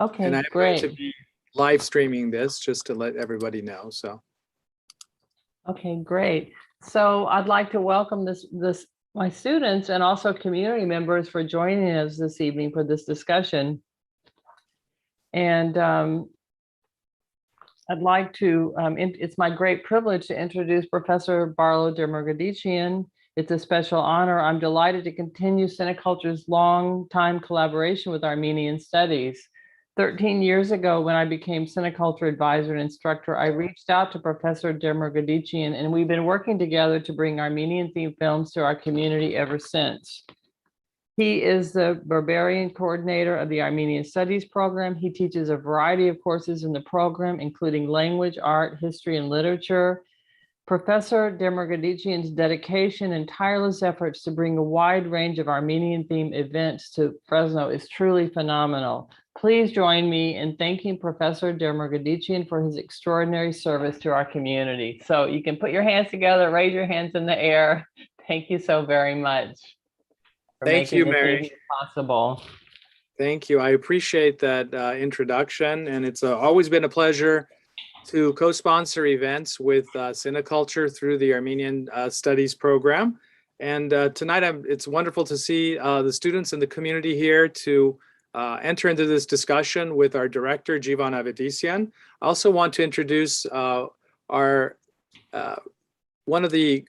Okay, and I'm great. going to be live streaming this just to let everybody know. So. Okay, great. So I'd like to welcome my students and also community members for joining us this evening for this discussion. And I'd like to, it's my great privilege to introduce Professor Barlo Demirgadician. It's a special honor. I'm delighted to continue Cineculture's long-time collaboration with Armenian Studies. 13 years ago, when I became Cineculture advisor and instructor, I reached out to Professor Demirgadician, and we've been working together to bring Armenian-themed films to our community ever since. He is the Barbarian coordinator of the Armenian Studies program. He teaches a variety of courses in the program, including language, art, history, and literature. Professor Demirgadician's dedication and tireless efforts to bring a wide range of Armenian-themed events to Fresno is truly phenomenal. Please join me in thanking Professor Demirgadician for his extraordinary service to our community. So you can put your hands together, raise your hands in the air. Thank you so very much. Thank you, Mary. Possible. Thank you. I appreciate that introduction, and it's always been a pleasure to co-sponsor events with Cineculture through the Armenian Studies program. And tonight, it's wonderful to see the students in the community here to enter into this discussion with our director, Jivan Avetisyan. I also want to introduce one of the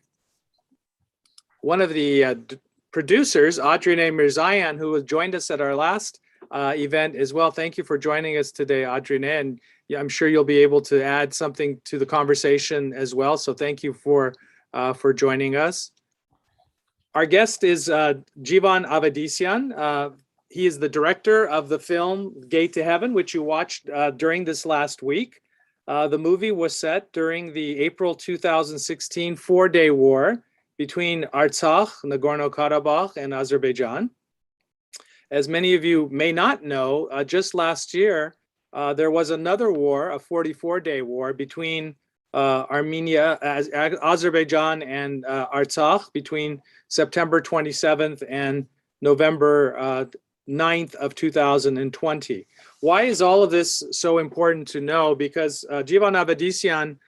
producers, Adrine Mirzayan, who joined us at our last event as well. Thank you for joining us today, Adrine, and I'm sure you'll be able to add something to the conversation as well. So thank you for joining us. Our guest is Jivan Avetisyan. He is the director of the film Gate to Heaven, which you watched during this last week. The movie was set during the April 2016 four-day war between Artsakh, Nagorno-Karabakh, and Azerbaijan. As many of you may not know, just last year, there was another war, a 44-day war between Armenia, Azerbaijan, and Artsakh between September 27th and November 9th of 2020. Why is all of this so important to know? Because Jivan Avetisyan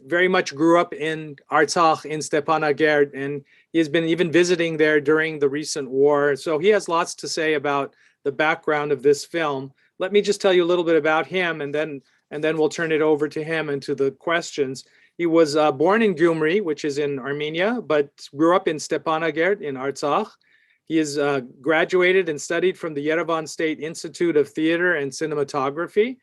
very much grew up in Artsakh, in Stepanakert, and he has been even visiting there during the recent war. So he has lots to say about the background of this film. Let me just tell you a little bit about him, and then we'll turn it over to him and to the questions. He was born in Gyumri, which is in Armenia, but grew up in Stepanakert in Artsakh. He is graduated and studied from the Yerevan State Institute of Theater and Cinematography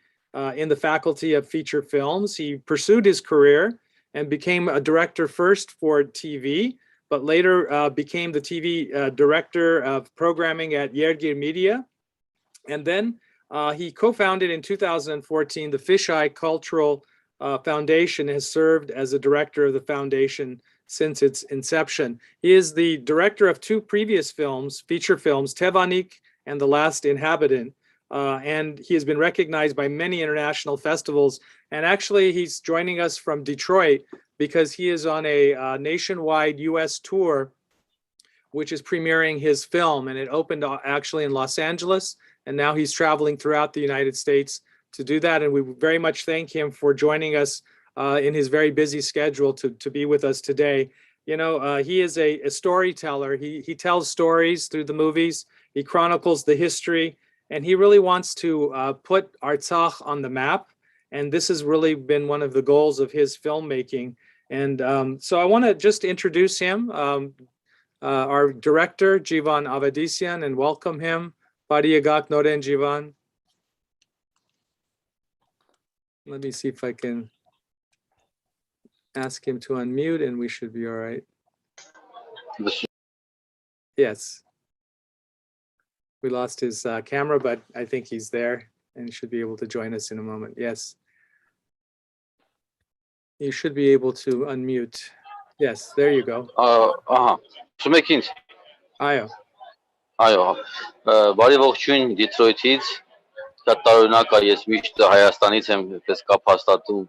in the Faculty of Feature Films. He pursued his career and became a director first for TV, but later became the TV director of programming at Yergir Media. And then he co-founded in 2014 the Fisheye Cultural Foundation, has served as a director of the foundation since its inception. He is the director of two previous films, feature films, Tevanik and The Last Inhabitant. And he has been recognized by many international festivals. And actually, he's joining us from Detroit because he is on a nationwide US tour, which is premiering his film. And it opened actually in Los Angeles. And now he's traveling throughout the United States to do that. And we very much thank him for joining us in his very busy schedule to be with us today. You know, he is a storyteller. He tells stories through the movies. He chronicles the history. And he really wants to put Artsakh on the map. And this has really been one of the goals of his filmmaking. And so I want to just introduce him, our director, Jivan Avetisyan, and welcome him. Pariyagak Noren Jivan. Let me see if I can ask him to unmute, and we should be all right. Yes. We lost his camera, but I think he's there and should be able to join us in a moment. Yes. You should be able to unmute. Yes, there you go. Շմեքինչ։ Այո. Այո։ Բարի ողջույն Դիթրոյթից։ Շատ տարօրինակ է, ես միշտ Հայաստանից եմ այդպես կապ հաստատում,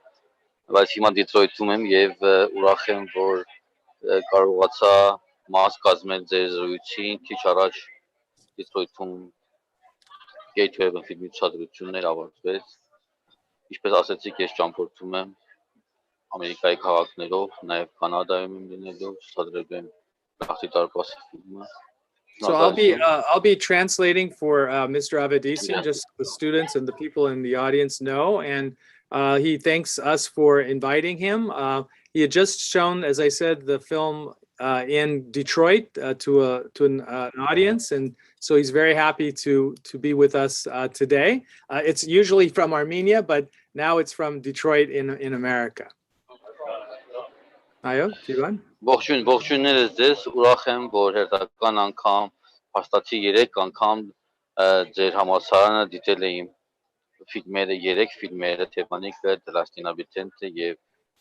բայց հիմա Դիթրոյթում եմ եւ ուրախ եմ, որ կարողացա մաս կազմել ձեր զրույցին քիչ առաջ Դիթրոյթում Gateway-ը ֆիլմի ցուցադրություններ ավարտվեց։ Ինչպես ասացիք, ես ճամփորդում եմ Ամերիկայի քաղաքներով, նաև Կանադայում եմ լինելու, ցուցադրելու եմ Գաղթի դարպասի ֆիլմը։ So I'll be translating for Mr. Avetisyan, just so the students and the people in the audience know. And he thanks us for inviting him. He had just shown, as I said, the film in Detroit to an audience, and so he's very happy to be with us today. It's usually from Armenia, but now it's from Detroit in America. Ayo, Jivan. Ողջույններս ձեզ, ուրախ եմ, որ հերթական անգամ հաստատի 3 անգամ ձեր համալսարանը դիտել է իմ ֆիլմերը, 3 ֆիլմերը, թեմանիկը, դրաստին աբիտենտը եւ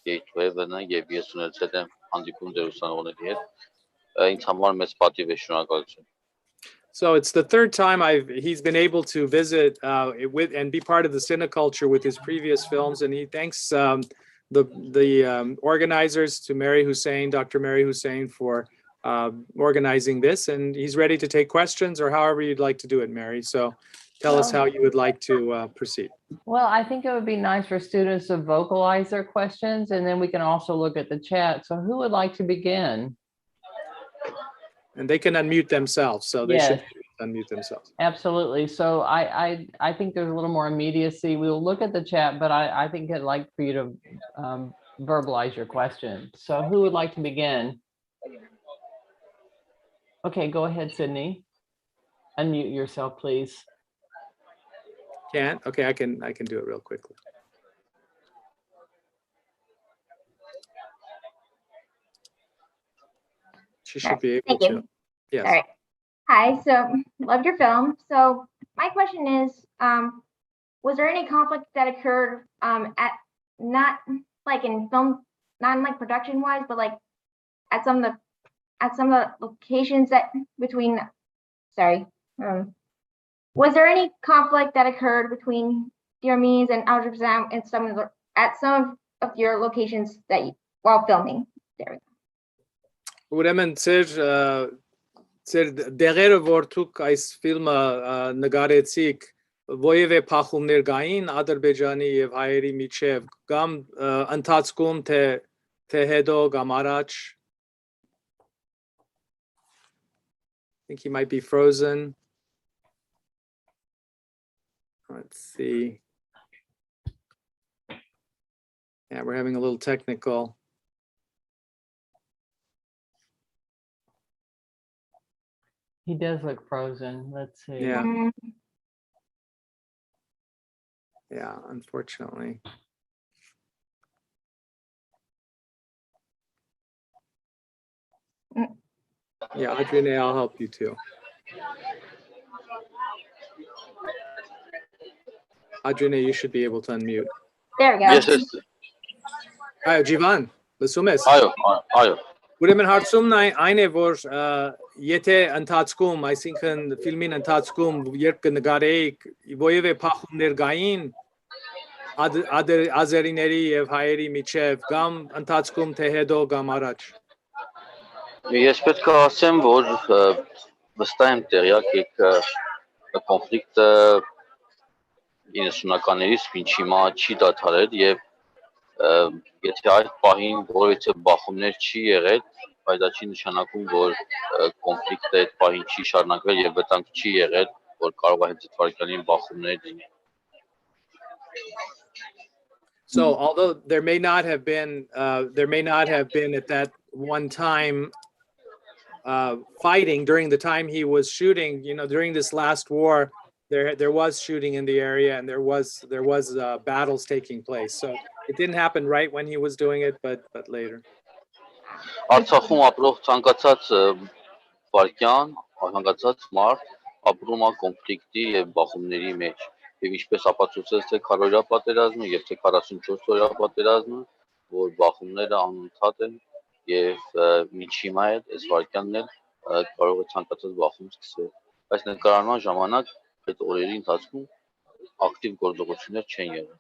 Gateway-ը եւ ես ունեցել եմ հանդիպում դերուսանողների հետ։ Ինձ համար մեծ պատիվ է, շնորհակալություն։ So it's the third time he's been able to visit with and be part of the cineculture with his previous films, and he thanks the organizers, to Mary Hussein, Dr. Mary Hussein, for organizing this, and he's ready to take questions or however you'd like to do it, Mary. So tell us how you would like to proceed. Well, I think it would be nice for students to vocalize their questions, and then we can also look at the chat. So who would like to begin? And they can unmute themselves, so they should unmute themselves. Absolutely. So I think there's a little more immediacy. We'll look at the chat, but I think I'd like for you to verbalize your question. So who would like to begin? Okay, go ahead, Sydney. Unmute yourself, please. Can't? Okay, I can do it real quickly. She should be able to. Yes. All right. Hi, so loved your film. So my question is, was there any conflict that occurred at not like in film, not in like production wise, but like at some of the locations that between, was there any conflict that occurred between the Armenians and Azerbaijan and at some of your locations that while filming? There we go. Ուրեմն ծեր դեղերը որ դուք այս ֆիլմը նկարեցիք ովևէ փախումներ կային Ադրբեջանի եւ հայերի միջև կամ ընթացքում թե հետո կամ առաջ? I think he might be frozen. Let's see. Yeah, we're having a little technical. He does look frozen. Let's see. Yeah. Yeah, unfortunately. Yeah, Adrienne, I'll help you too. Adrienne, you should be able to unmute. There we go. Yes, yes. Այո, Jivan, լսում ես։ Այո։ Ուրեմն հարցումն այն է, որ եթե ընթացքում, այսինքն ֆիլմին ընթացքում երբ կնկարեիք ովևէ փախումներ կային ազերիների եւ հայերի միջև կամ ընթացքում թե հետո կամ առաջ? Ես պետք է ասեմ, որ վստահ եմ տեղյակ եք կոնֆլիկտը 90-ականներից մինչ հիմա չի դադարել եւ եթե այդ պահին որևէ բախումներ չի եղել, բայց դա չի նշանակում, որ կոնֆլիկտը այդ պահին չի շարունակվել եւ վտանգ չի եղել, որ կարող է հենց այդ վարքյանին բախումներ լինել։ So although there may not have been at that one time fighting during the time he was shooting, during this last war, there was shooting in the area and there was battles taking place. So it didn't happen right when he was doing it, but later. Արցախում ապրող ցանկացած վարքյան, ցանկացած մարդ ապրում է կոնֆլիկտի եւ բախումների մեջ։ Եվ ինչպես ապացուցեց թե քարորյա պատերազմը եւ թե 44-օրյա պատերազմը, որ բախումները անընդհատ են եւ մինչ հիմա էլ այս վարքյանն էլ կարող է ցանկացած բախում սկսել։ Բայց նկարահանման ժամանակ այդ օրերի ընթացքում ակտիվ գործողություններ չեն եղել։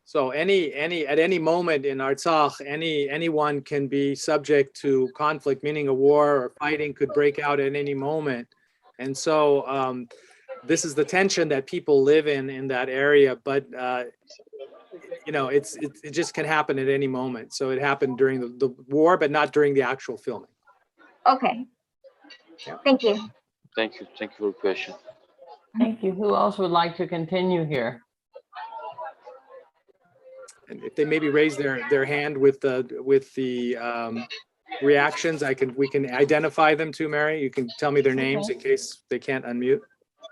So at any moment in Artsakh, anyone can be subject to conflict, meaning a war or fighting could break out at any moment. And so this is the tension that people live in that area. But you know, it just can happen at any moment. So it happened during the war, but not during the actual filming. Okay. Yeah. Thank you. Thank you for your question. Thank you. Who else would like to continue here? And if they maybe raise their hand with the reactions, we can identify them too, Mary. You can tell me their names in case they can't unmute.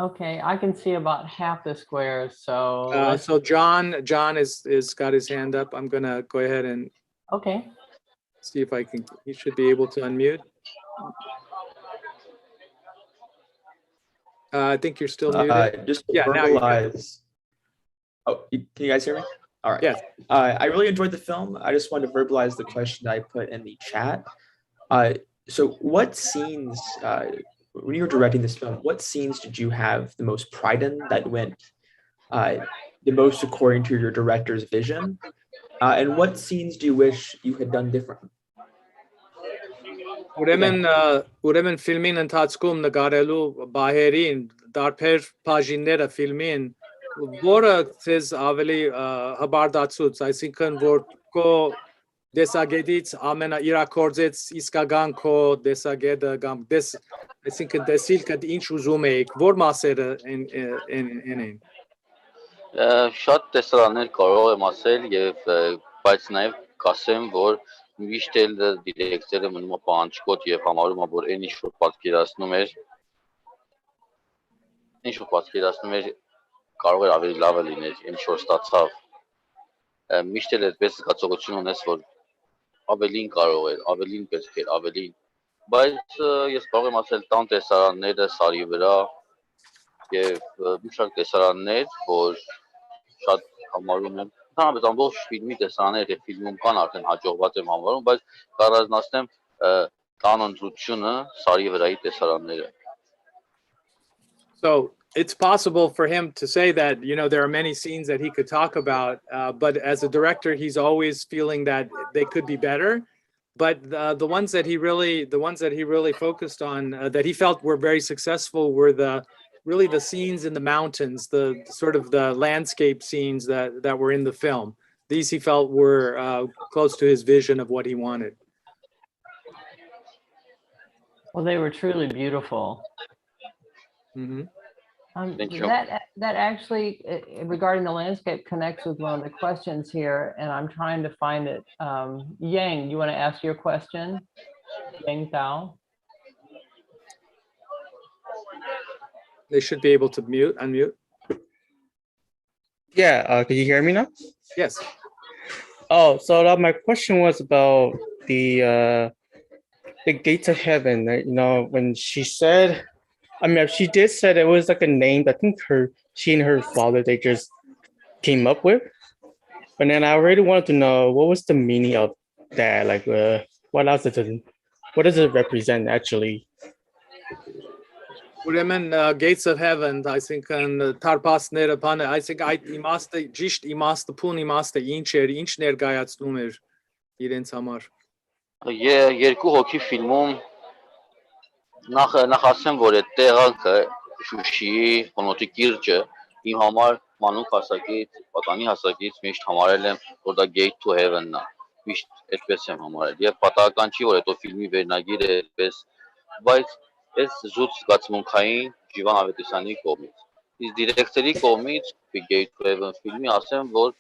Okay, I can see about half the squares, so So John is got his hand up. I'm gonna go ahead and okay. see if he should be able to unmute. I think you're still muted. Just to Yeah, now you can. verbalize. Oh, can you guys hear me? All right. Yes. I really enjoyed the film. I just wanted to verbalize the question I put in the chat. So what scenes, when you were directing this film, what scenes did you have the most pride in that went the most according to your director's vision? And what scenes do you wish you had done different? Ուրեմն ֆիլմին ընթացքում նկարելու բահերին դարբեր բաժինները ֆիլմին որը ցեզ ավելի հբարդացուց, այսինքն որ քո դեսագետից ամենաիրակորձեց իսկական քո դեսագետը կամ այսինքն դեսիլքը ինչ ուզում էիք, որ մասերը են Շատ տեսարաններ կարող եմ ասել եւ բայց նաեւ կասեմ, որ միշտ էլ դիրեկտորը մնում է պահանջկոտ եւ համարում է, որ այն ինչ որ պատկերացնում էր կարող էր ավելի լավը լիներ, ինչ որ ստացավ։ Միշտ էլ այդպես զգացողություն ունես, որ ավելին կարող էր, ավելին պետք էր, ավելին։ Բայց ես կարող եմ ասել տան տեսարանները սարի վրա եւ մի շարք տեսարաններ, որ շատ համարում եմ Ընդհանրապես ամբողջ ֆիլմի տեսարանները ֆիլմում կան արդեն հաջողված եմ համարում, բայց կառանձնացնեմ տան ընտրությունը սարի վրայի տեսարանները։ So it's possible for him to say that, you know, there are many scenes that he could talk about, but as a director, he's always feeling that they could be better. But the ones that he really focused on, that he felt were very successful, were really the scenes in the mountains, the sort of the landscape scenes that were in the film. These he felt were close to his vision of what he wanted. Well, they were truly beautiful. Mm-hmm. Thank you. That actually, regarding the landscape, connects with one of the questions here, and I'm trying to find it. Yang, you want to ask your question? Yang Thao. They should be able to unmute. Yeah, can you hear me now? Yes. Oh, so my question was about the gates of heaven. You know, when she said, I mean, she did say it was like a name that I think she and her father, they just came up with. But then I really wanted to know what was the meaning of that. Like, what does it represent actually? Ուրեմն gates of heaven, I think թարպասները բանը, I think այդ իմաստը ճիշտ իմաստը փուն իմաստը ինչ էր, ինչ ներկայացնում էր իրենց համար։ Երկու հոգի ֆիլմում նախ ասեմ, որ այդ տեղանքը Շուշիի հոնոտի կիրճը իմ համար մանուկ հասակից, պատանի հասակից միշտ համարել եմ, որ դա gate to heaven-ն է։ Միշտ այդպես եմ համարել։ Եվ պատահական չի, որ հետո ֆիլմի վերնագիրը այդպես, բայց Ես զուտ զգացմունքային Jivan Avetisյանի կողմից։ Իսկ դիրեկտորի կողմից Gate to Heaven ֆիլմի ասեմ, որ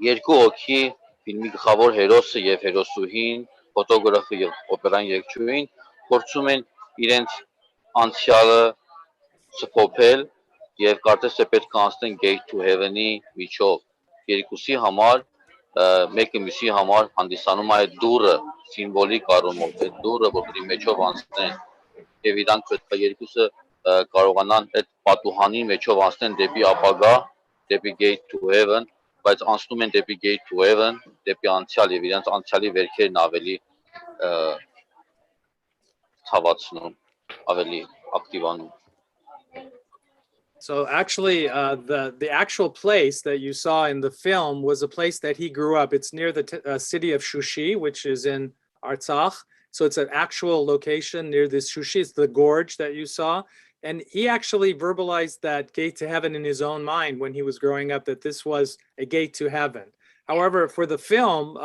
երկու հոգի ֆիլմի գլխավոր հերոսը եւ հերոսուհին, ֆոտոգրաֆը եւ օպերան երգչուհին փորձում են իրենց անցյալը սփոփել եւ կարծես թե պետք է անցնեն Gate to Heaven-ի միջով։ Երկուսի համար մեկը մյուսի համար հանդիսանում է այդ դուռը սիմվոլիկ առումով, այդ դուռը, որի մեջով անցնեն եւ իրանք պետք է երկուսը կարողանան այդ պատուհանի մեջով անցնեն դեպի ապագա, դեպի Gate to Heaven, բայց անցնում են դեպի Gate to Heaven, դեպի անցյալ եւ իրանք անցյալի վերքերն ավելի ցավացնում, ավելի ակտիվանում։ So actually, the actual place that you saw in the film was a place that he grew up. It's near the city of Shushi, which is in Artsakh. So it's an actual location near this Shushi. It's the gorge that you saw. And he actually verbalized that gate to heaven in his own mind when he was growing up, that this was a gate to heaven. However, for the film,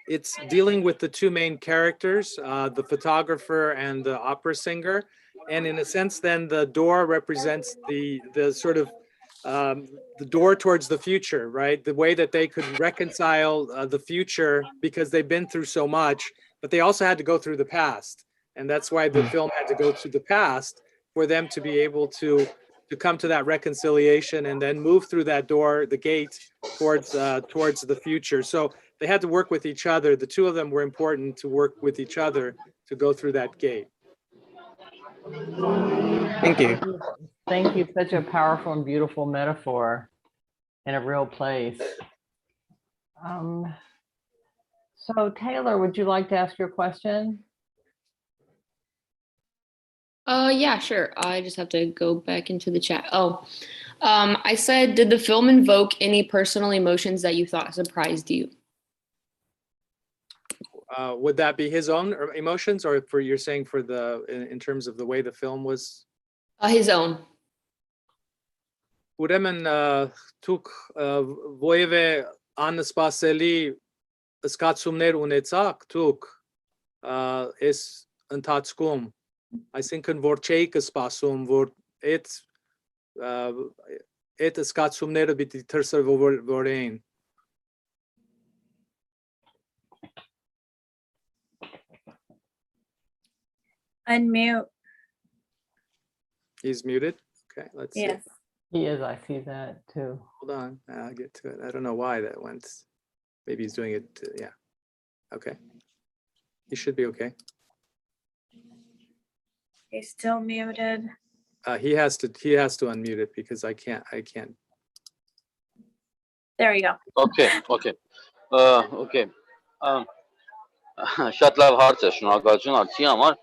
it's dealing with the two main characters, the photographer and the opera singer. And in a sense, then the door represents the sort of the door towards the future, right? The way that they could reconcile the future because they've been through so much, but they also had to go through the past. And that's why the film had to go through the past for them to be able to come to that reconciliation and then move through that door, the gate towards the future. So they had to work with each other. The two of them were important to work with each other to go through that gate. Thank you. Thank you. Such a powerful and beautiful metaphor in a real place. So Taylor, would you like to ask your question? Yeah, sure. I just have to go back into the chat. I said, did the film invoke any personal emotions that you thought surprised you? Would that be his own emotions, or for you're saying for in terms of the way the film was? His own. Ուրեմն դուք ովևէ անսպասելի զգացումներ ունեցաք դուք այս ընթացքում, այսինքն որ չէիք սպասում, որ այդ զգացումները պիտի դրսևորվեին։ Unmute. He's muted. Okay, let's see. Yes. He is, I see that too. Hold on, I'll get to it. I don't know why that went. Maybe he's doing it, yeah. Okay. He should be okay. He's still muted. He has to unmute it because I can't. There you go. Okay. Շատ լավ հարց է, շնորհակալություն հարցի համար։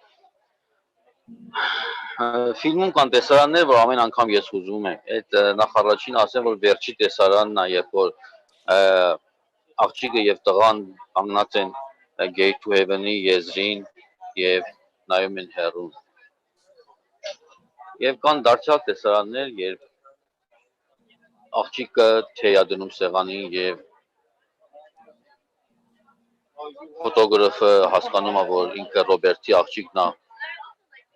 Ֆիլմում կան տեսարաններ, որ ամեն անգամ ես ուզում եմ։ Այդ նախարարին ասեմ, որ վերջի տեսարանն է, երբ որ աղջիկը եւ տղան կանգնած են Gate to Heaven-ի եզրին եւ նայում են հեռուն։ Եվ կան դարձյալ տեսարաններ, երբ աղջիկը թեյ է դնում սեղանին եւ ֆոտոգրաֆը հասկանում է, որ ինքը Ռոբերտի աղջիկն է։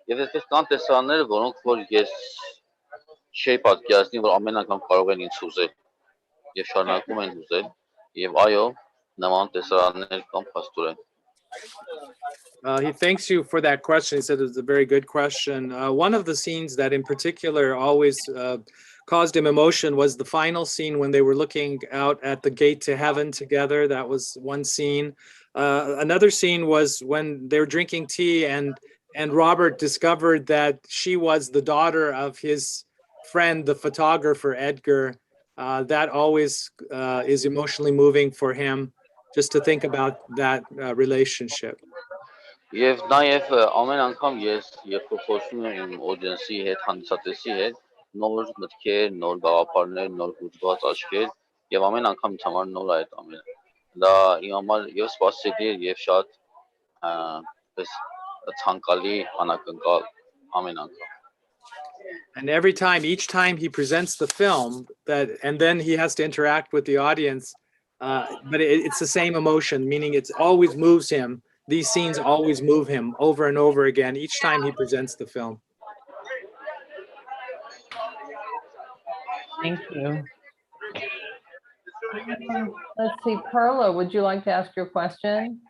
Եվ այսպես կան տեսարաններ, որոնք որ ես չէի պատկերացնի, որ ամեն անգամ կարող են ինձ հուզել եւ շարունակում են հուզել եւ այո, նման տեսարաններ կան փաստորեն։ He thanks you for that question. He said it's a very good question. One of the scenes that in particular always caused him emotion was the final scene when they were looking out at the gate to heaven together. That was one scene. Another scene was when they were drinking tea and Robert discovered that she was the daughter of his friend, the photographer, Edgar. That always is emotionally moving for him, just to think about that relationship. Եվ նաև ամեն անգամ ես երբ խոսում եմ իմ audience-ի հետ, հանդիսատեսի հետ, նոր մտքեր, նոր գաղափարներ, նոր հուզված աչքեր եւ ամեն անգամ ինձ համար նոր է այդ ամենը։ Դա իմ համար եւ սպասելի է եւ շատ ցանկալի անակնկալ ամեն անգամ։ And each time he presents the film, and then he has to interact with the audience, but it's the same emotion, meaning it always moves him. These scenes always move him over and over again each time he presents the film. Thank you. Let's see, Perla, would you like to ask your question?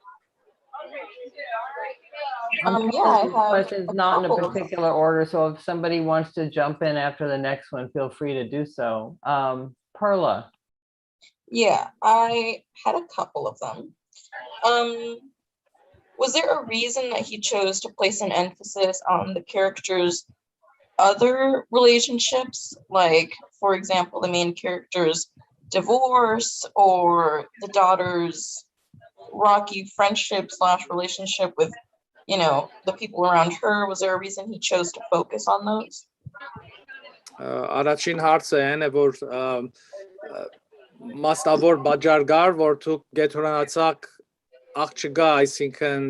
Yeah, I have questions not in a couple. particular order, so if somebody wants to jump in after the next one, feel free to do so. Perla. Yeah, I had a couple of them. Was there a reason that he chose to place an emphasis on the character's other relationships? Like, for example, the main character's divorce or the daughter's rocky friendship / relationship with, you know, the people around her? Was there a reason he chose to focus on those? Առաջին հարցը այն է, որ մաստավոր բաժար գար, որ դուք գեթորանացակ աղջկա, այսինքն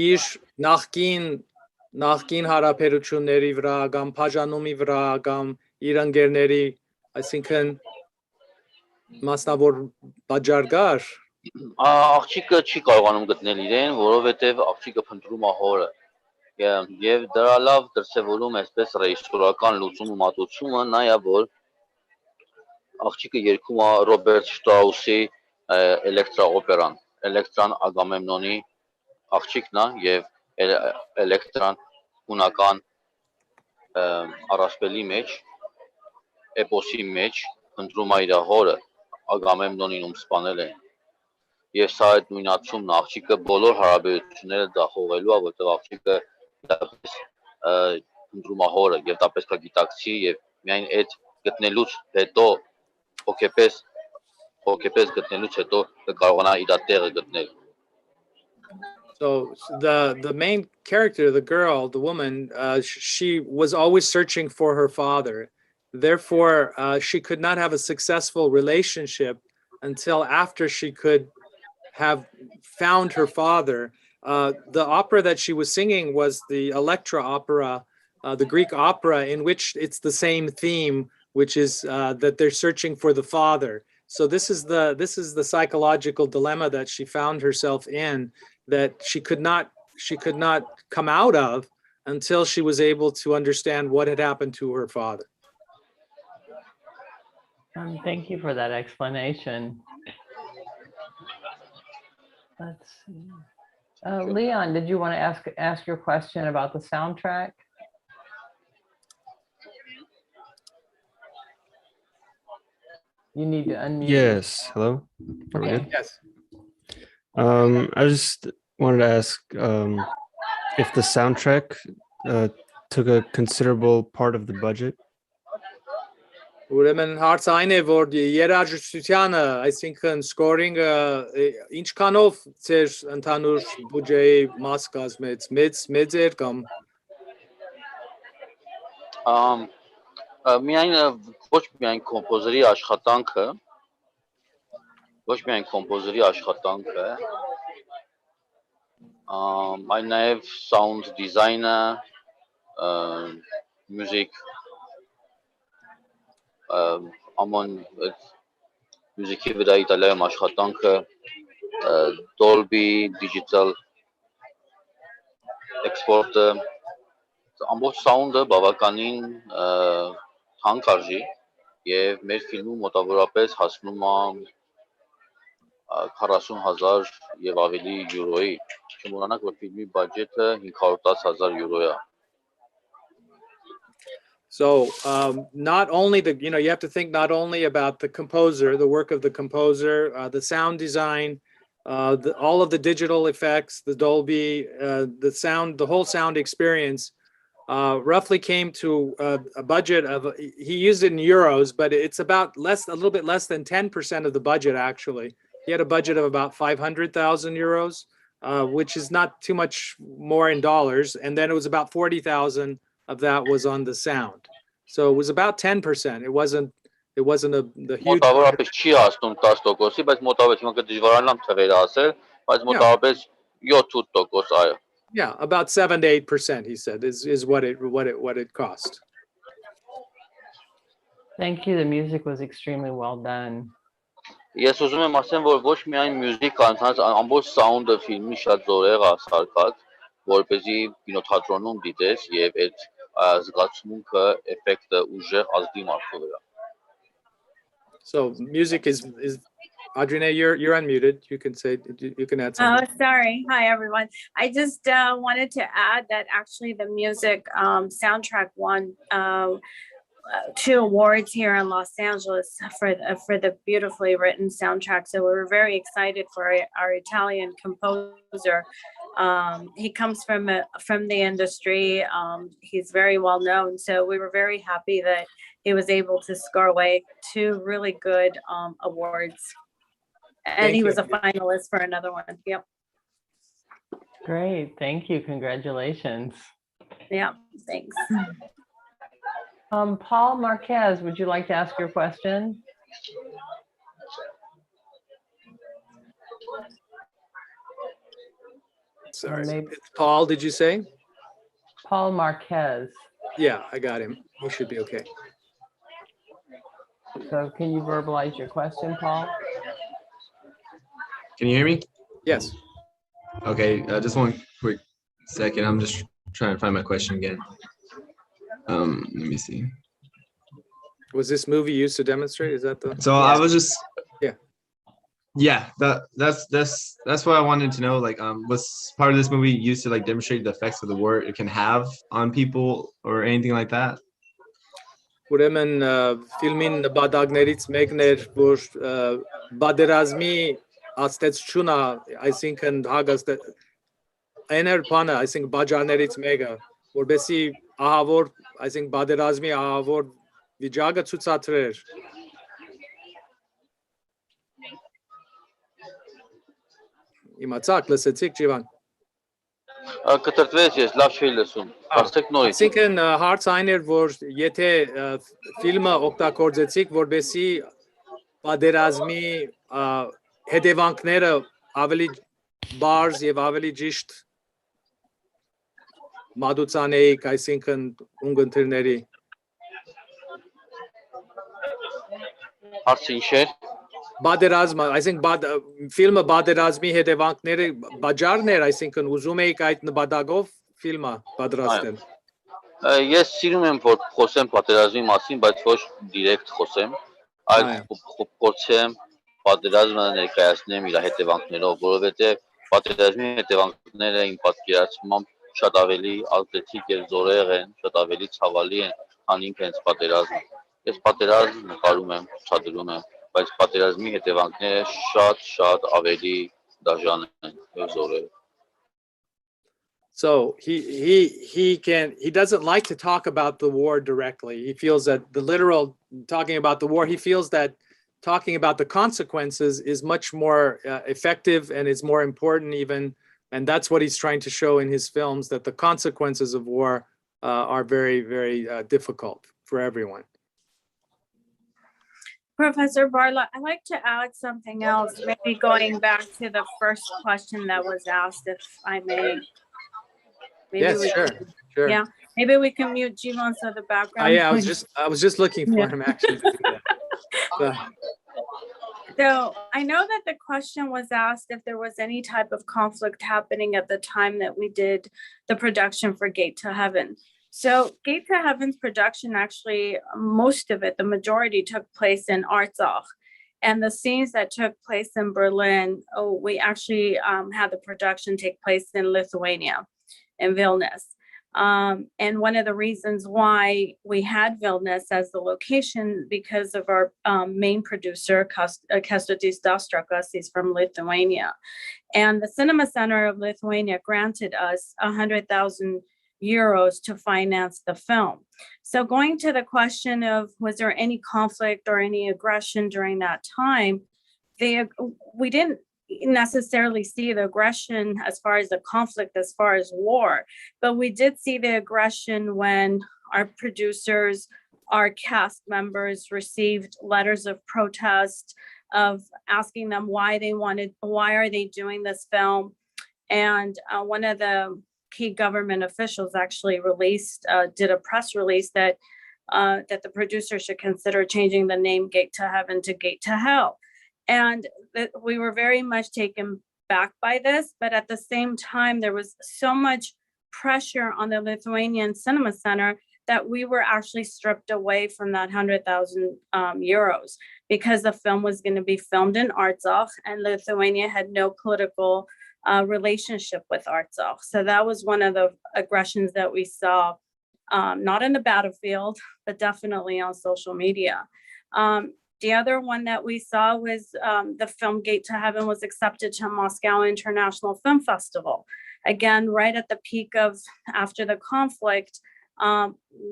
իր նախկին նախկին հարաբերությունների վրա կամ բաժանումի վրա կամ իր ընկերների, այսինքն մասնավոր բաժար կար։ Աղջիկը չի կարողանում գտնել իրեն, որովհետև աղջիկը փնտրում է հորը։ Եվ դրա լավ դրսևորում այսպես ռեժիսորական լուծում ու մատուցումը նա է, որ աղջիկը երգում է Ռոբերտ Շտրաուսի էլեկտրաօպերան, Էլեկտրան Ագամեմնոնի աղջիկն է եւ Էլեկտրան հունական առասպելի մեջ, էպոսի մեջ փնտրում է իր հորը Ագամեմնոնին, ում սպանել են։ Եվ սա այդ նույնացումն աղջիկը բոլոր հարաբերությունները դա խողելու է, որտեղ աղջիկը դապես փնտրում է հորը եւ դա պետք է գիտակցի եւ միայն այդ գտնելուց հետո հոգեպես գտնելուց հետո կկարողանա իր տեղը գտնել։ So the main character, the girl, the woman, she was always searching for her father. Therefore, she could not have a successful relationship until after she could have found her father. The opera that she was singing was the Electra opera, the Greek opera, in which it's the same theme, which is that they're searching for the father. So this is the psychological dilemma that she found herself in, that she could not come out of until she was able to understand what had happened to her father. Thank you for that explanation. Let's see. Leon, did you want to ask your question about the soundtrack? You need to unmute. Yes. Hello. Are we good? Yes. I just wanted to ask if the soundtrack took a considerable part of the budget. Ուրեմն հարցը այն է, որ երաժշտությանը, այսինքն scoring-ը ինչքանով ձեր ընդհանուր բյուջեի մաս կազմեց, մեծ էր կամ Միայն ոչ միայն կոմպոզերի աշխատանքը, այլ նաև sound design-ը, music ամեն մյուզիկի վրա իտալիայում աշխատանքը, Dolby digital export-ը, ամբողջ sound-ը բավականին թանկ արժի եւ մեր ֆիլմում մոտավորապես հասնում է 40,000 եւ ավելի յուրոյի։ Չմոռանաք, որ ֆիլմի բյուջետը 510,000 յուրո է։ So not only you have to think not only about the composer, the work of the composer, the sound design, all of the digital effects, the Dolby, the sound, the whole sound experience roughly came to a budget of, he used it in euros, but it's about a little bit less than 10% of the budget actually. He had a budget of about 500,000 euros, which is not too much more in dollars. And then it was about 40,000 of that was on the sound. So it was about 10%. It wasn't the huge. Մոտավորապես չի հասնում 10%-ի, բայց մոտավորապես հիմա կդժվարանամ թվերը ասել, բայց մոտավորապես 7-8%, այո։ Yeah, about 7 to 8%, he said, is what it cost. Thank you. The music was extremely well done. Ես ուզում եմ ասեմ, որ ոչ միայն մյուզիկ անցած ամբողջ sound-ը ֆիլմի շատ զորեղ է սարքած, որպեսզի կինոթատրոնում դիտես եւ այդ զգացմունքը, էֆեկտը ուժեղ ազդի մարդու վրա։ So music is Audrey, you're unmuted. You can add something. Oh, sorry. Hi, everyone. I just wanted to add that actually the music soundtrack won 2 awards here in Los Angeles for the beautifully written soundtrack. So we were very excited for our Italian composer. He comes from the industry. He's very well known. So we were very happy that he was able to score away 2 really good awards. And he was a finalist for another one. Yep. Great. Thank you. Congratulations. Yeah. Thanks. Paul Marquez, would you like to ask your question? Sorry. It's Paul, did you say? Paul Marquez. Yeah, I got him. He should be okay. So can you verbalize your question, Paul? Can you hear me? Yes. Okay, just one quick second. I'm just trying to find my question again. Let me see. Was this movie used to demonstrate? Is that the? So I was just Yeah. Yeah, that's what I wanted to know. Like, was part of this movie used to like demonstrate the effects of the war it can have on people or anything like that? Ուրեմն ֆիլմին նպատակներից մեկն էր, որ բادرազմի աստեցությունը, այսինքն հագաստ էներ բանը, այսինքն բաժաններից մեկը, որբեսի ահավոր, այսինքն բادرազմի ահավոր վիճակը ցուցադրեր։ Իմացաք, լսեցիք, Ջիվան։ Կտրտվեց, ես լավ չէի լսում։ Ասեք նորից։ Այսինքն հարց այն էր, որ եթե ֆիլմը օգտագործեցիք, որբեսի պատերազմի հետևանքները ավելի բարձ եւ ավելի ճիշտ մատուցանեիք, այսինքն ունգընտիրների։ Հարցը ինչ էր։ Պատերազմը, այսինքն ֆիլմը պատերազմի հետևանքները բաժարն էր, այսինքն ուզում եք այդ նպատակով ֆիլմը պատրաստել։ Ես սիրում եմ որ խոսեմ պատերազմի մասին, բայց ոչ դիրեկտ խոսեմ, այլ փորձեմ պատերազմը ներկայացնեմ իր հետևանքներով, որովհետև պատերազմի հետևանքները իմ պատկերացմամբ շատ ավելի ալտեցիկ եւ զորեղ են, շատ ավելի ցավալի են, քան ինքնից պատերազմը։ Ես պատերազմ նկարում եմ, ցածրում եմ, բայց պատերազմի հետևանքները շատ ավելի դաժան են եւ զորեղ։ So he doesn't like to talk about the war directly. He feels that the literal talking about the war, he feels that talking about the consequences is much more effective and is more important even. And that's what he's trying to show in his films, that the consequences of war are very, very difficult for everyone. Professor Barlow, I'd like to add something else, maybe going back to the first question that was asked, if I may. Maybe Yes, sure. Yeah, maybe we can mute Jivan so the background. Yeah, I was just looking for him actually to do that. So I know that the question was asked if there was any type of conflict happening at the time that we did the production for Gate to Heaven. So Gate to Heaven's production, actually, most of it, the majority took place in Artsakh. And the scenes that took place in Berlin, we actually had the production take place in Lithuania, in Vilnius. And one of the reasons why we had Vilnius as the location, because of our main producer, Kęstutis Dostrakas, he's from Lithuania. And the Cinema Center of Lithuania granted us 100,000 euros to finance the film. So going to the question of, was there any conflict or any aggression during that time? We didn't necessarily see the aggression as far as the conflict, as far as war, but we did see the aggression when our producers, our cast members received letters of protest of asking them why are they doing this film. And one of the key government officials actually did a press release that the producer should consider changing the name Gate to Heaven to Gate to Hell. And we were very much taken back by this, but at the same time, there was so much pressure on the Lithuanian Cinema Center that we were actually stripped away from that 100,000 euros because the film was going to be filmed in Artsakh, and Lithuania had no political relationship with Artsakh. So that was one of the aggressions that we saw, not in the battlefield, but definitely on social media. The other one that we saw was the film Gate to Heaven was accepted to Moscow International Film Festival. Again, right at the peak of after the conflict,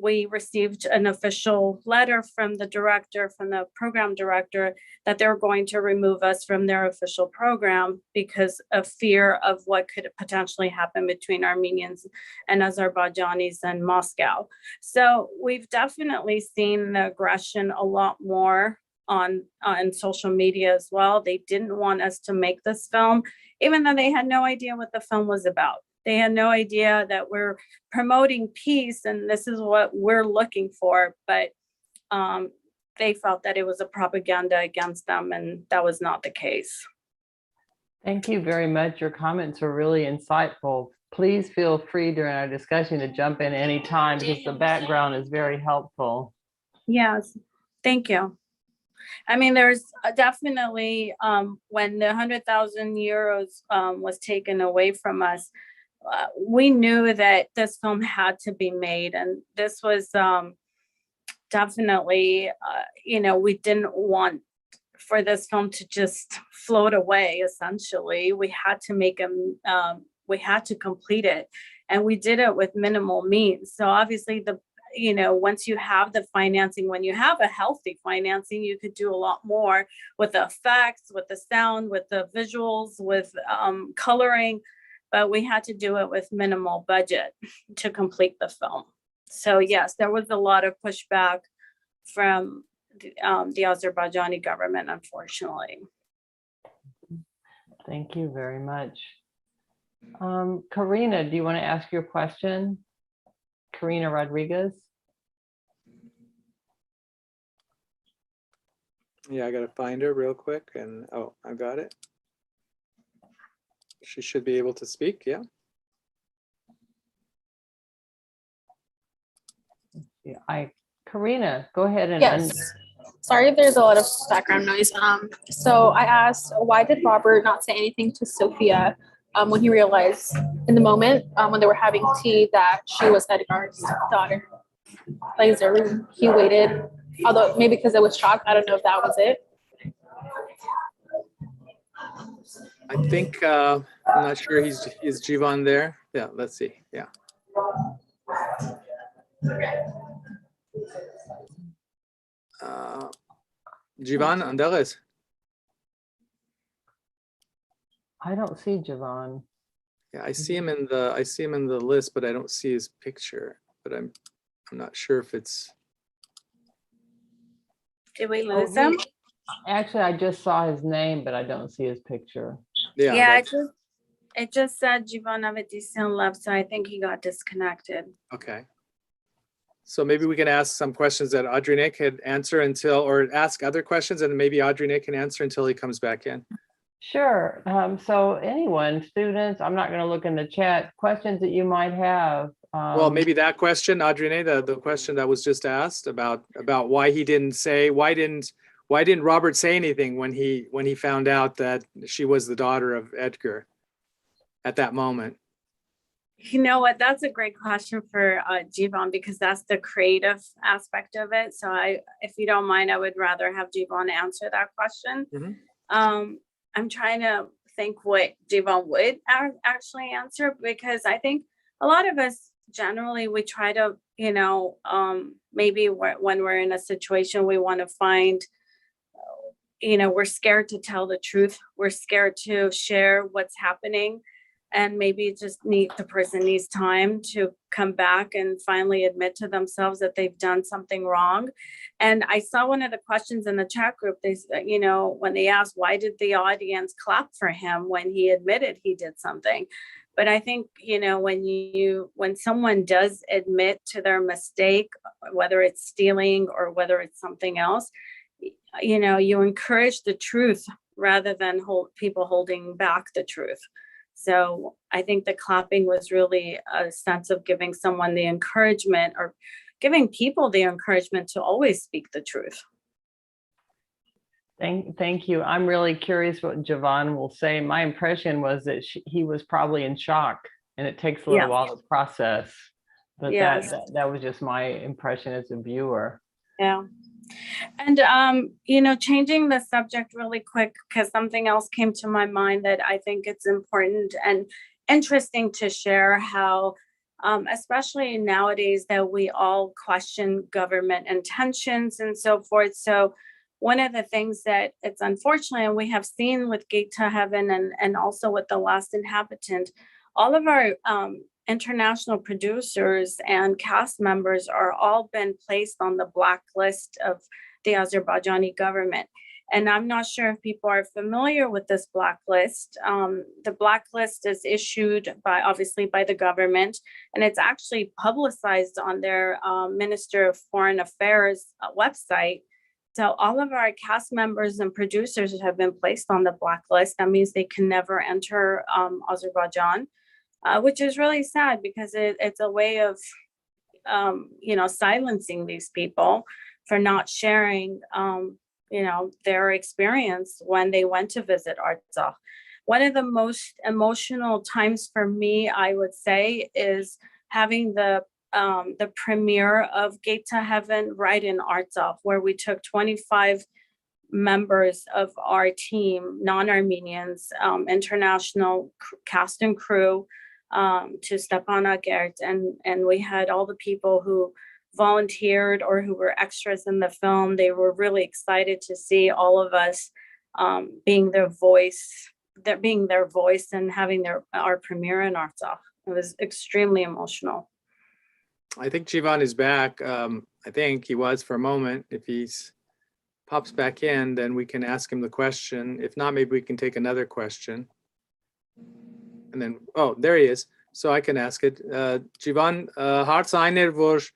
we received an official letter from the director, from the program director, that they're going to remove us from their official program because of fear of what could potentially happen between Armenians and Azerbaijanis and Moscow. So we've definitely seen the aggression a lot more on social media as well. They didn't want us to make this film, even though they had no idea what the film was about. They had no idea that we're promoting peace and this is what we're looking for. But they felt that it was a propaganda against them, and that was not the case. Thank you very much. Your comments were really insightful. Please feel free during our discussion to jump in any time because the background is very helpful. Yes, thank you. I mean, there's definitely, when the 100,000 euros was taken away from us, we knew that this film had to be made. And this was definitely, we didn't want for this film to just float away, essentially. We had to make we had to complete it. And we did it with minimal means. So obviously once you have the financing, when you have a healthy financing, you could do a lot more with the effects, with the sound, with the visuals, with coloring, but we had to do it with minimal budget to complete the film. So yes, there was a lot of pushback from the Azerbaijani government, unfortunately. Thank you very much. Karina, do you want to ask your question? Karina Rodriguez. Yeah, I gotta find her real quick, and oh, I got it. She should be able to speak, yeah. Yeah, Karina, go ahead and Yes. Sorry if there's a lot of background noise. So I asked, why did Robert not say anything to Sophia when he realized in the moment when they were having tea that she was Edgar's daughter? Like, is there a reason he waited? Although maybe because it was shocked. I don't know if that was it. I think I'm not sure. Is Jivan there? Yeah, let's see. Yeah. Jivan Andares. I don't see Jivan. Yeah, I see him in the list, but I don't see his picture. But I'm not sure if it's. Did we lose him? Actually, I just saw his name, but I don't see his picture. Yeah. It just said Jivan Avetisyan left, so I think he got disconnected. Okay. So maybe we can ask some questions that Audrey could answer or ask other questions, and maybe Audrey can answer until he comes back in. Sure. So anyone, students, I'm not going to look in the chat, questions that you might have. Well, maybe that question, Audrey, the question that was just asked about why he didn't say, why didn't Robert say anything when he found out that she was the daughter of Edgar at that moment? You know what? That's a great question for Jivan, because that's the creative aspect of it. So if you don't mind, I would rather have Jivan answer that question. Mm-hmm. I'm trying to think what Jivan would actually answer, because I think a lot of us generally, we try to, maybe when we're in a situation, we want to find, we're scared to tell the truth. We're scared to share what's happening. And maybe the person needs time to come back and finally admit to themselves that they've done something wrong. And I saw one of the questions in the chat group, when they asked, why did the audience clap for him when he admitted he did something? But I think, when someone does admit to their mistake, whether it's stealing or whether it's something else, you encourage the truth rather than people holding back the truth. So I think the clapping was really a sense of giving someone the encouragement, or giving people the encouragement to always speak the truth. Thank you. I'm really curious what Jivan will say. My impression was that he was probably in shock, and it takes a little while to process. But that was just my impression as a viewer. Yeah. And, changing the subject really quick, because something else came to my mind that I think it's important and interesting to share, how, especially nowadays, that we all question government intentions and so forth. So one of the things that it's unfortunate, and we have seen with Gate to Heaven and also with The Last Inhabitant, all of our international producers and cast members are all been placed on the blacklist of the Azerbaijani government. And I'm not sure if people are familiar with this blacklist. The blacklist is issued obviously by the government, and it's actually publicized on their Minister of Foreign Affairs website. So all of our cast members and producers have been placed on the blacklist. That means they can never enter Azerbaijan, which is really sad because it's a way of, silencing these people for not sharing, their experience when they went to visit Artsakh. One of the most emotional times for me, I would say, is having the premiere of Gate to Heaven right in Artsakh, where we took 25 members of our team, non-Armenians, international cast and crew, to Stepanakert, and we had all the people who volunteered or who were extras in the film. They were really excited to see all of us being their voice and having our premiere in Artsakh. It was extremely emotional. I think Jivan is back. I think he was for a moment. If he pops back in, then we can ask him the question. If not, maybe we can take another question. And then, oh, there he is. So I can ask it. Jivan, հարց այն էր, որ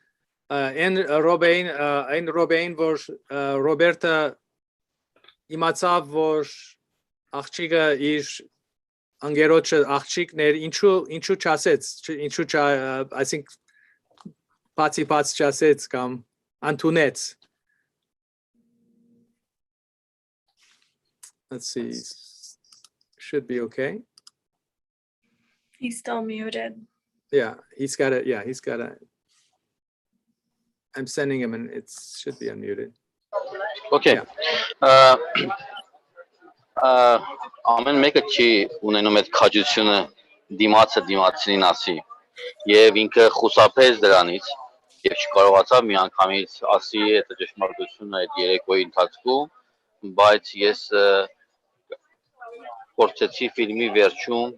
այն Ռոբեին, որ Ռոբերտը իմացավ, որ աղջիկը իր անգերոջը աղջիկն էր, ինչու չասեց, I think բացի չասեց կամ ընդունեց. Let's see. Should be okay. He's still muted. Yeah, he's got it. I'm sending him and it should be unmuted. Okay. Ամեն մեկը չի ունենում այդ քաջությունը դիմացին ասի եւ ինքը խուսափեց դրանից եւ չկարողացավ միանգամից ասի այդ ճշմարտությունը այդ երեկոյի ընթացքում, բայց ես փորձեցի ֆիլմի վերջում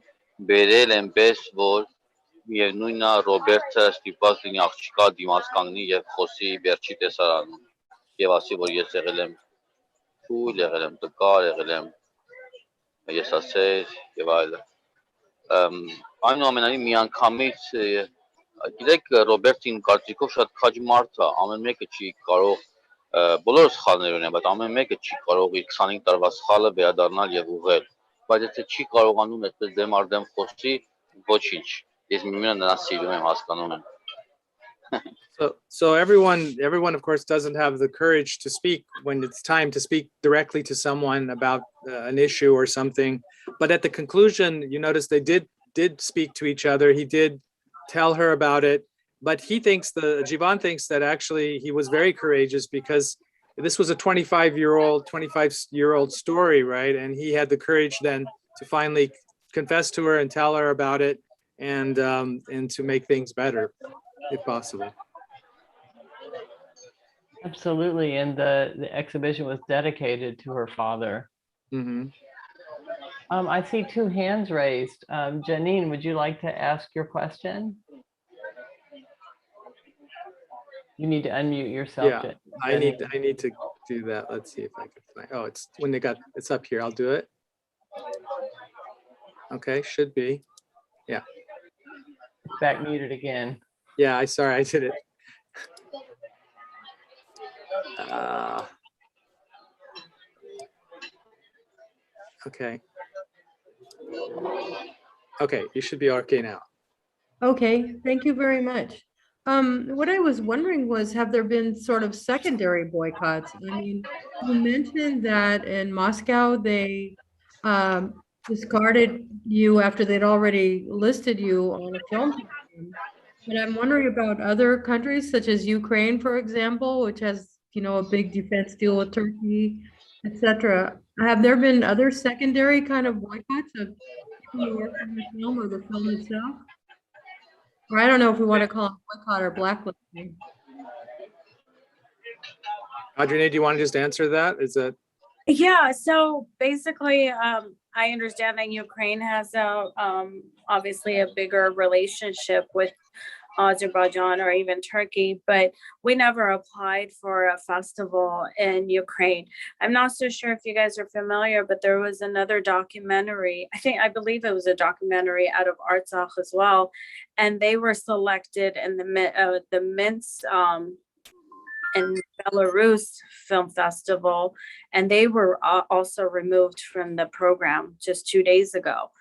բերել այնպես, որ միևնույնն է Ռոբերտը ստիպված լինի աղջկա դիմաց կանգնի եւ խոսի վերջի տեսարանում եւ ասի, որ ես եղել եմ թույլ, եղել եմ տկար, եղել եմ ես ասել եւ այլն։ Այնուամենայնիվ միանգամից գիտեք Ռոբերտին կարծիքով շատ քաջ մարդ է, ամեն մեկը չի կարող բոլորը սխալներ ունեն, բայց ամեն մեկը չի կարող իր 25 տարվա սխալը վերադառնալ եւ ուղղել, բայց եթե չի կարողանում այդպես դեմ առ դեմ խոսի, ոչինչ, ես միմյանց նրանց սիրում եմ, հասկանում եմ։ So everyone of course doesn't have the courage to speak when it's time to speak directly to someone about an issue or something, but at the conclusion you notice they did speak to each other. He did tell her about it, but Jivan thinks that actually he was very courageous because this was a 25-year-old story, right? And he had the courage then to finally confess to her and tell her about it and to make things better if possible. Absolutely, and the exhibition was dedicated to her father. Mm-hmm. I see two hands raised. Janine, would you like to ask your question? You need to unmute yourself. Yeah, I need to do that. Let's see if I can find. Oh, it's up here. I'll do it. Okay, should be. Yeah. It's back muted again. Yeah, sorry, I did it. Okay. Okay, you should be okay now. Okay, thank you very much. What I was wondering was, have there been sort of secondary boycotts? I mean, you mentioned that in Moscow they discarded you after they'd already listed you on a film program. But I'm wondering about other countries such as Ukraine, for example, which has, a big defense deal with Turkey, etc. Have there been other secondary kind of boycotts of people who work on the film or the film itself? Or I don't know if we want to call it boycott or blacklisting. Audrey, do you want to just answer that? Yeah, so basically, I understand that Ukraine has obviously a bigger relationship with Azerbaijan or even Turkey, but we never applied for a festival in Ukraine. I'm not so sure if you guys are familiar, but there was another documentary. I believe it was a documentary out of Artsakh as well, and they were selected in the Minsk and Belarus Film Festival, and they were also removed from the program just 2 days ago.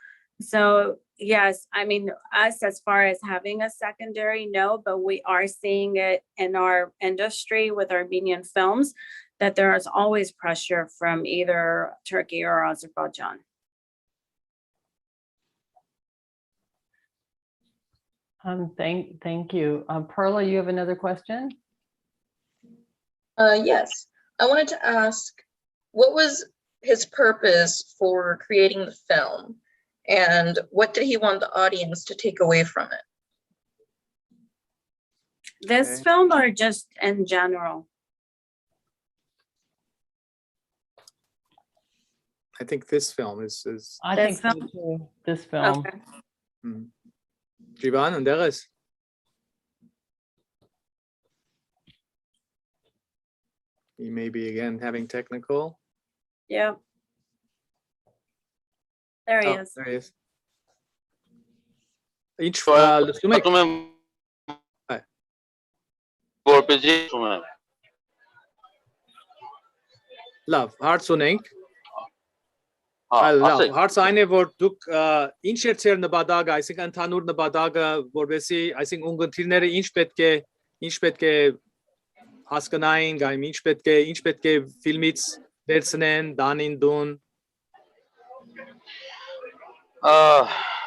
So yes, I mean, us as far as having a secondary, no, but we are seeing it in our industry with Armenian films that there is always pressure from either Turkey or Azerbaijan. Thank you. Perla, you have another question? Yes, I wanted to ask, what was his purpose for creating the film, and what did he want the audience to take away from it? This film or just in general? I think this film is. I think so too. This film. Okay. Jivan and Deres. He may be again having technical. Yeah. There he is. There he is. Ինչ Պատում լսում եք։ եմ որպեսզի լսում եմ։ Լավ, հարց ունենք։ Հա, Լավ, ասեք։ հարցը այն է, որ դուք ինչ էր ձեր նպատակը, այսինքն ընդհանուր նպատակը, որպեսզի, այսինքն ունգընտիրները ինչ պետք է հասկանային, կամ ինչ պետք է ֆիլմից վերցնեն, դանին դուն։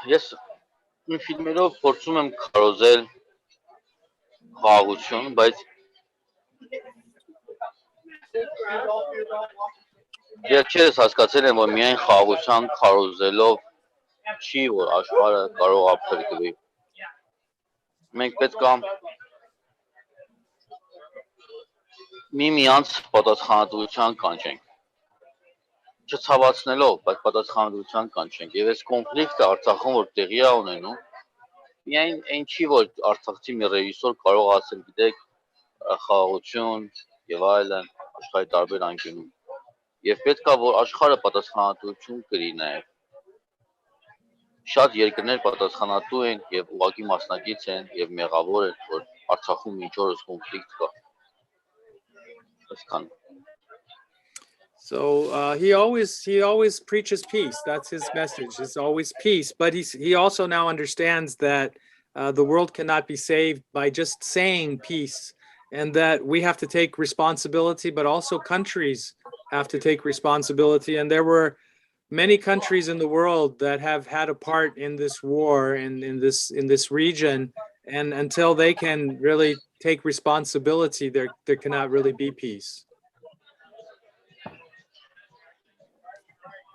Ես իմ ֆիլմերով փորձում եմ քարոզել խաղաղություն, բայց Երբևէ հասկացել եմ, որ միայն խաղաղության քարոզելով չի, որ աշխարհը կարող է փրկվի։ Մենք պետք է միմյանց պատասխանատվության կանչենք։ Չցավացնելով, բայց պատասխանատվության կանչենք։ Եվ այս կոնֆլիկտը Արցախում որ տեղի է ունենում, միայն այն չի, որ արցախցի մի ռեժիսոր կարող է ասել, գիտեք, խաղաղություն եւ այլն աշխարհի տարբեր անկյունում։ Եվ պետք է որ աշխարհը պատասխանատվություն կրի նաեւ։ Շատ երկրներ պատասխանատու են եւ ուղղակի մասնակից են եւ մեղավոր են, որ Արցախում ինչ օրս կոնֆլիկտ կա։ Այսքան։ So he always preaches peace. That's his message. It's always peace. But he also now understands that the world cannot be saved by just saying peace, and that we have to take responsibility, but also countries have to take responsibility. And there were many countries in the world that have had a part in this war and in this region. And until they can really take responsibility, there cannot really be peace.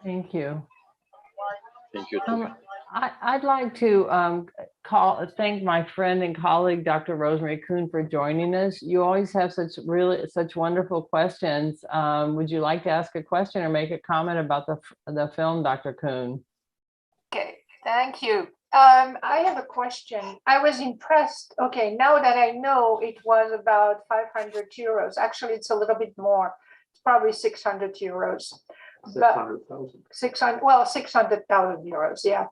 Thank you. Thank you. I'd like to thank my friend and colleague, Dr. Rosemary Kuhn, for joining us. You always have such wonderful questions. Would you like to ask a question or make a comment about the film, Dr. Kuhn? Okay, thank you. I have a question. I was impressed. Okay, now that I know it was about 500 euros, actually it's a little bit more. It's probably 600 euros. 600,000. 600,000 euros, yeah.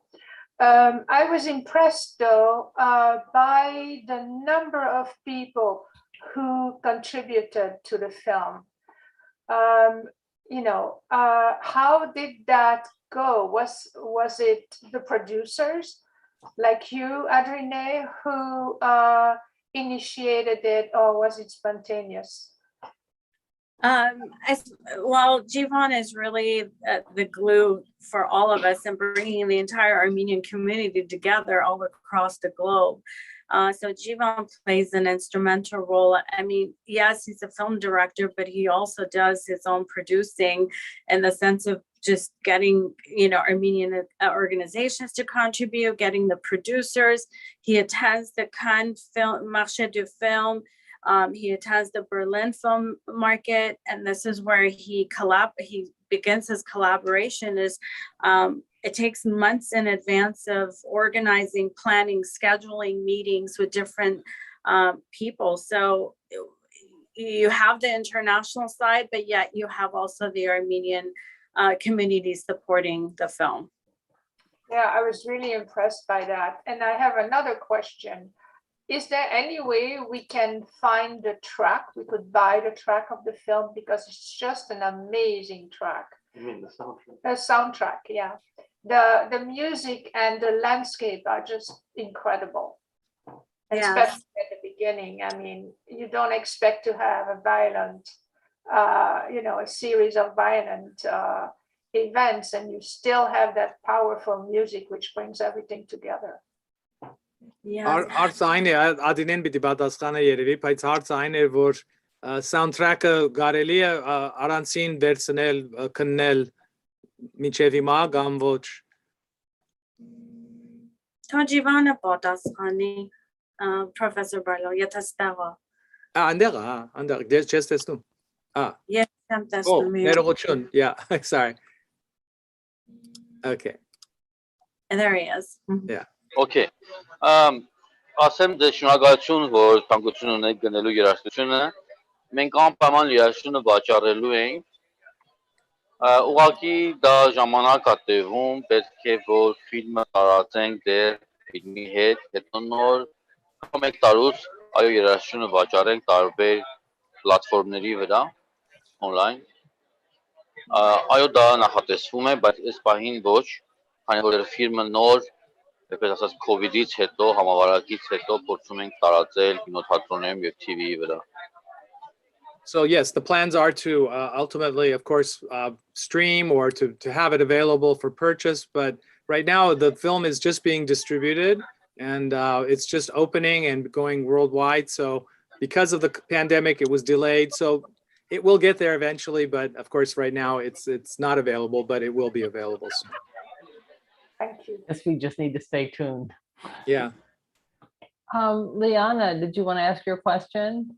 I was impressed though by the number of people who contributed to the film. How did that go? Was it the producers like you, Adrine, who initiated it, or was it spontaneous? Well, Jivan is really the glue for all of us and bringing the entire Armenian community together all across the globe. So Jivan plays an instrumental role. I mean, yes, he's a film director, but he also does his own producing in the sense of just getting, Armenian organizations to contribute, getting the producers. He attends the Cannes Marché du Film. He attends the Berlin Film Market, and this is where he begins his collaboration is it takes months in advance of organizing, planning, scheduling meetings with different people. So you have the international side, but yet you have also the Armenian community supporting the film. Yeah, I was really impressed by that. And I have another question. Is there any way we can find the track? We could buy the track of the film because it's just an amazing track. You mean the soundtrack? The soundtrack, yeah. The music and the landscape are just incredible. Yes. Especially at the beginning. I mean, you don't expect to have a violent, a series of violent events, and you still have that powerful music which brings everything together. Հարցը այն է, Ադինեն պիտի պատասխանը երևի, բայց հարցը այն է, որ soundtrack-ը կարելի է առանցին վերցնել, քննել մինչև հիմա կամ ոչ։ Թող Ջիվանը պատասխանի, Professor Barlow, եթե ստեղա։ Այնտեղ է, այնտեղ չես տեսնում։ Ես եմ տեսնում։ Ներողություն, yeah, sorry. Okay. And there he is. Yeah. Okay. Ասեմ դե շնորհակալություն, որ ցանկություն ունեք գնելու երաժշտությունը։ Մենք անպայման երաժշտությունը վաճառելու ենք։ Ուղղակի դա ժամանակ է տևում, պետք է որ ֆիլմը տարածենք դեր ֆիլմի հետ, հետո նոր մեկ տարուց այո երաժշտությունը վաճառենք տարբեր պլատֆորմների վրա on-line։ Այո դա նախատեսվում է, բայց այս պահին ոչ, քանի որ ֆիլմը նոր Այսպես ասած COVID-ից հետո, համավարակից հետո փորձում ենք տարածել կինոթատրոններում եւ TV-ի վրա. So yes, the plans are to ultimately, of course, stream or to have it available for purchase. But right now, the film is just being distributed, and it's just opening and going worldwide. So because of the pandemic, it was delayed. So it will get there eventually. But of course, right now, it's not available, but it will be available soon. Thank you. Yes, we just need to stay tuned. Yeah. Liana, did you want to ask your question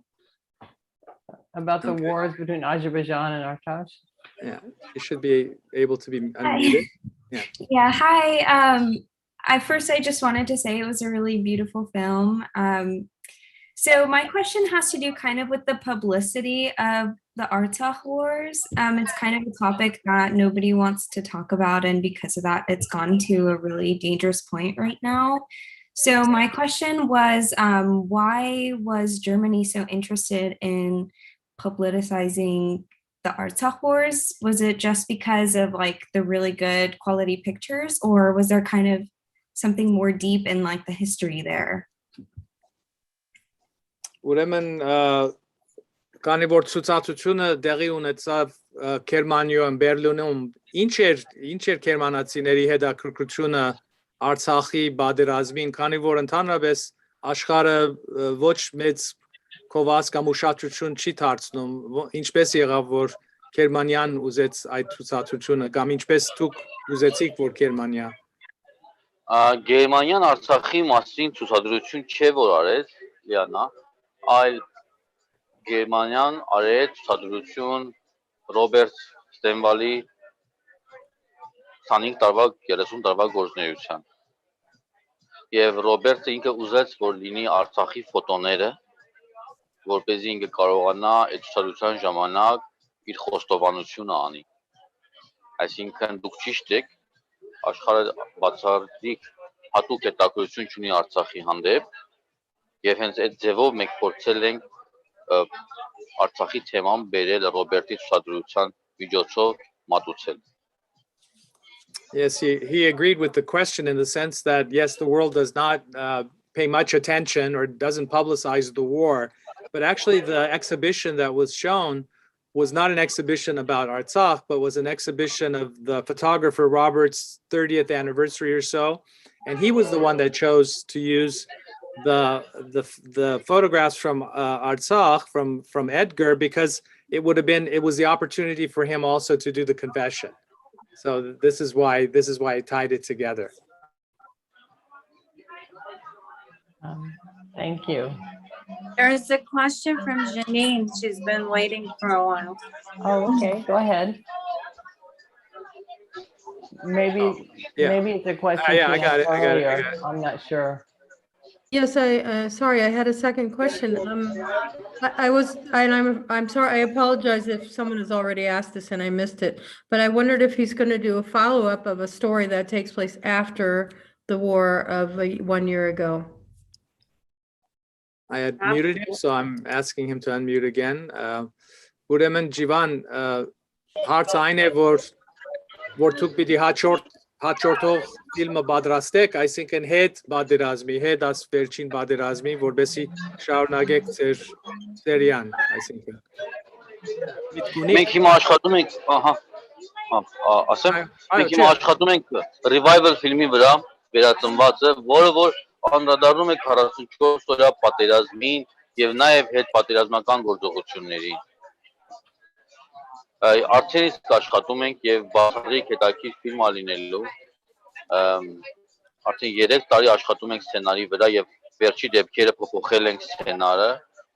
about the wars between Azerbaijan and Artsakh? Yeah, you should be able to be unmuted. Yeah. Yeah, hi. I just wanted to say it was a really beautiful film. So my question has to do kind of with the publicity of the Artsakh wars. It's kind of a topic that nobody wants to talk about, and because of that, it's gone to a really dangerous point right now. So my question was, why was Germany so interested in politicizing the Artsakh wars? Was it just because of like the really good quality pictures, or was there kind of something more deep in like the history there? Ուրեմն քանի որ ցուցադրությունը տեղի ունեցավ Գերմանիայում Բերլինում, ինչ էր գերմանացիների հետաքրքրությունը Արցախի պատերազմին, քանի որ ընդհանրապես աշխարհը ոչ մեծ կովաս կամ ուշադրություն չի դարձնում, ինչպես եղավ որ Գերմանիան ուզեց այդ ցուցադրությունը կամ ինչպես դուք ուզեցիք որ Գերմանիա Գերմանիան Արցախի մասին ցուցադրություն չէ որ արեց, Լիանա, այլ Գերմանիան արեց ցուցադրություն Ռոբերտ Ստենվալի 25 տարվա 30 տարվա գործունեության եւ Ռոբերտը ինքը ուզեց որ լինի Արցախի ֆոտոները որպեսզի ինքը կարողանա այդ ցուցադրության ժամանակ իր խոստովանությունը անի այսինքն դուք ճիշտ եք աշխարհը բացառիկ հատուկ հետաքրքրություն ունի Արցախի հանդեպ եւ հենց այդ ձևով մենք փորձել ենք Արցախի թեման բերել Ռոբերտի ցուցադրության միջոցով մատուցել Yes, he agreed with the question in the sense that, yes, the world does not pay much attention or doesn't publicize the war. But actually, the exhibition that was shown was not an exhibition about Artsakh, but was an exhibition of the photographer Robert's 30th anniversary or so. And he was the one that chose to use the photographs from Artsakh, from Edgar, because it was the opportunity for him also to do the confession. So this is why I tied it together. Thank you. There's a question from Janine. She's been waiting for a while. Oh, okay. Go ahead. maybe Yeah. maybe it's a question Yeah, she I got had it. I got it. I earlier. got it. I'm not sure. Yes, sorry, I had a second question. I'm sorry, I apologize if someone has already asked this and I missed it, but I wondered if he's going to do a follow-up of a story that takes place after the war of 1 year ago. I had muted him, so I'm asking him to unmute again. Ուրեմն Jivan, հարցը այն է, որ դուք պիտի հաջորդող ֆիլմը պատրաստեք, այսինքն հետ պատերազմի, հետ աս վերջին պատերազմի, որբեսի շարունակեք ձեր սերիան, այսինքն։ Մենք հիմա աշխատում ենք, ասեմ, մենք հիմա աշխատում ենք revival ֆիլմի վրա, վերածնվածը, որը անդրադառնում է 44 օրյա պատերազմին եւ նաեւ հետ պատերազմական գործողություններին։ Արդեն իսկ աշխատում ենք եւ բացառիկ հետաքրքիր ֆիլմ ալինելու։ Արդեն 3 տարի աշխատում ենք սցենարի վրա եւ վերջի դեպքերը փոփոխել ենք սցենարը,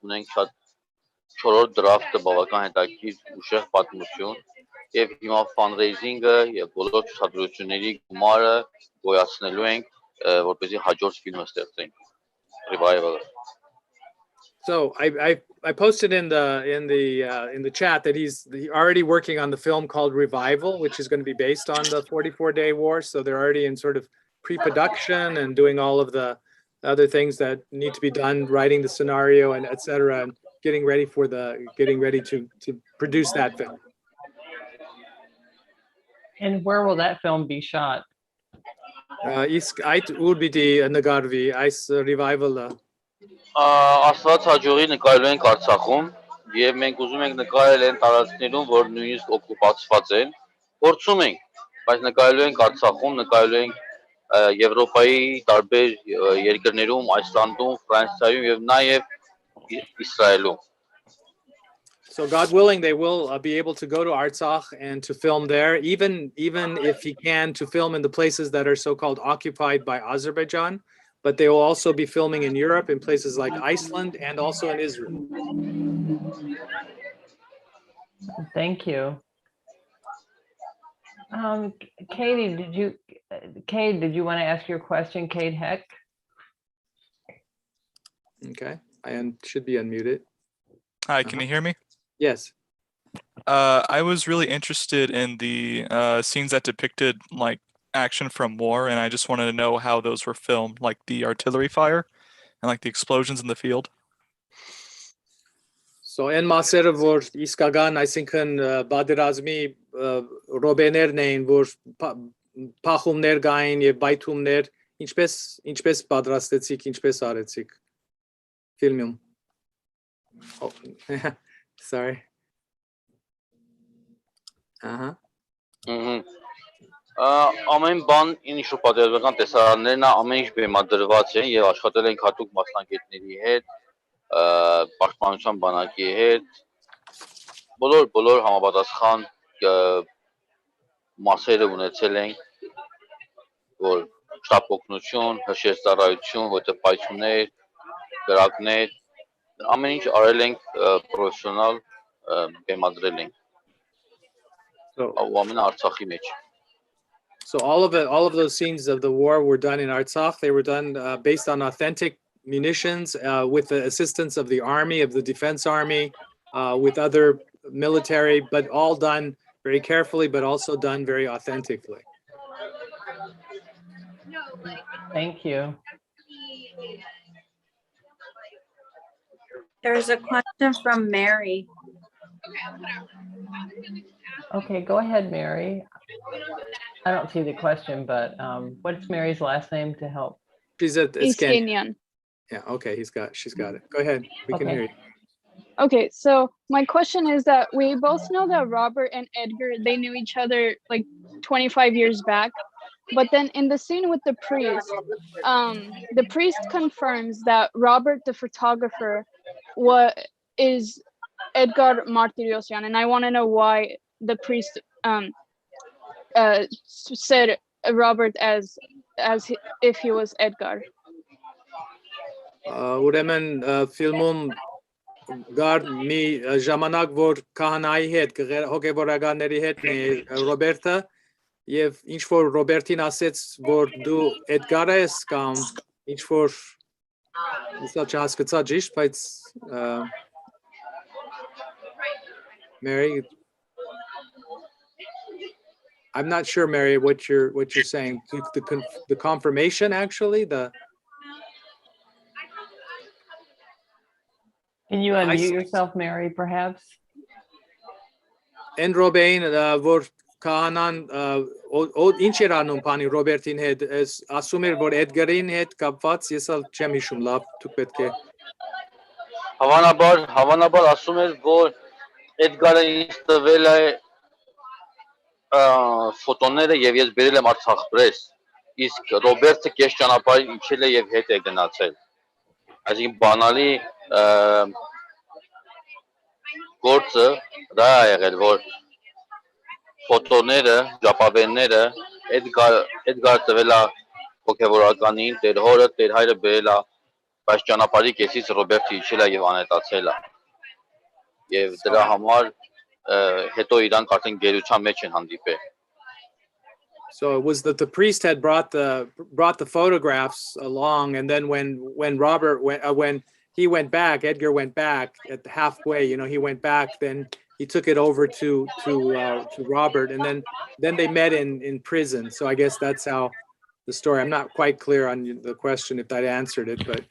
ունենք շատ 4-րդ դրաֆտը բավական հետաքրքիր ուժեղ պատմություն եւ հիմա fundraising-ը եւ բոլոր ցուցադրությունների գումարը գոյացնելու ենք, որպեսզի հաջորդ ֆիլմը ստեղծենք, revival-ը։ So I posted in the chat that he's already working on the film called Revival, which is going to be based on the 44-day war. So they're already in sort of pre-production and doing all of the other things that need to be done, writing the scenario and etc. and getting ready to produce that film. And where will that film be shot? Իսկ այդ ուր պիտի նկարվի այս revival-ը։ Աստված հաջողի նկարելու ենք Արցախում եւ մենք ուզում ենք նկարել այն տարածքներում, որ նույնիսկ օկուպացված են, փորձում ենք, բայց նկարելու ենք Արցախում, նկարելու ենք Եվրոպայի տարբեր երկրներում, Այսլանդում, Ֆրանսիայում եւ նաեւ Իսրայելում։ So God willing, they will be able to go to Artsakh and to film there, even if he can, to film in the places that are so-called occupied by Azerbaijan. But they will also be filming in Europe, in places like Iceland, and also in Israel. Thank you. Katie, did you want to ask your question, Kate Heck? Okay, I should be unmuted. Hi, can you hear me? Yes. I was really interested in the scenes that depicted like action from war, and I just wanted to know how those were filmed, like the artillery fire and like the explosions in the field. So in մասերը որ իսկական, այսինքն բادرազմի ռոբեներն էին, որ փախումներ կային եւ բայթումներ, ինչպես պատրաստեցիք, ինչպես արեցիք ֆիլմում։ Oh, sorry. Ամեն բան ինչ որ պատերազմական տեսարաններն ամեն ինչ բեմադրված են եւ աշխատել ենք հատուկ մասնագետների հետ, պաշտպանության բանակի հետ, բոլոր համապատասխան մասերը ունեցել ենք, որ շտապ օգնություն, հրշեջծառայություն, հոտեպայություններ, գրակներ, ամեն ինչ արել ենք պրոֆեսիոնալ բեմադրել ենք։ Ամեն Արցախի մեջ։ So all of those scenes of the war were done in Artsakh. They were done based on authentic munitions, with the assistance of the army, of the defense army, with other military, but all done very carefully, but also done very authentically. Thank you. There's a question from Mary. Okay, go ahead, Mary. I don't see the question, but what's Mary's last name to help? She's at Kenyan. Yeah, okay, she's got it. Go ahead, we can hear you. Okay, so my question is that we both know that Robert and Edgar, they knew each other like 25 years back. But then in the scene with the priest confirms that Robert, the photographer, is Edgar Martiriosyan, and I want to know why the priest said Robert as if he was Edgar. Ուրեմն ֆիլմում գար մի ժամանակ որ քահանայի հետ հոգևորականների հետ Ռոբերտը Եվ ինչ որ Ռոբերտին ասեց, որ դու Էդգար ես կամ ինչ որ սա չհասկացա ճիշտ, բայց Mary, I'm not sure, Mary, what you're saying. The confirmation, actually, Can you unmute yourself, Mary, perhaps? Են Ռոբեին որ քահանան ինչ էր անում բանի Ռոբերտին հետ, ասում էր որ Էդգարին հետ կապված, ես ալ չեմ հիշում լավ, դուք պետք է Հավանաբար ասում էր որ Էդգարը ինձ տվել է ֆոտոները եւ ես բերել եմ Արցախ պրես, իսկ Ռոբերտը կես ճանապարհ իջել է եւ հետ է գնացել։ Այսինքն բանալի գործը դա է եղել, որ ֆոտոները, ժապավենները Էդգար տվել է հոգևորականին, տեր հորը, տեր հայրը բերել է, բայց ճանապարհի կեսից Ռոբերտը իջել է եւ անհետացել է։ Եվ դրա համար հետո իրանք արդեն գերության մեջ են հանդիպել։ So it was that the priest had brought the photographs along, and then when Robert when he went back, Edgar went back at halfway. You know, he went back. Then he took it over to Robert, and then they met in prison. So I guess that's how the story. I'm not quite clear on the question if that answered it, but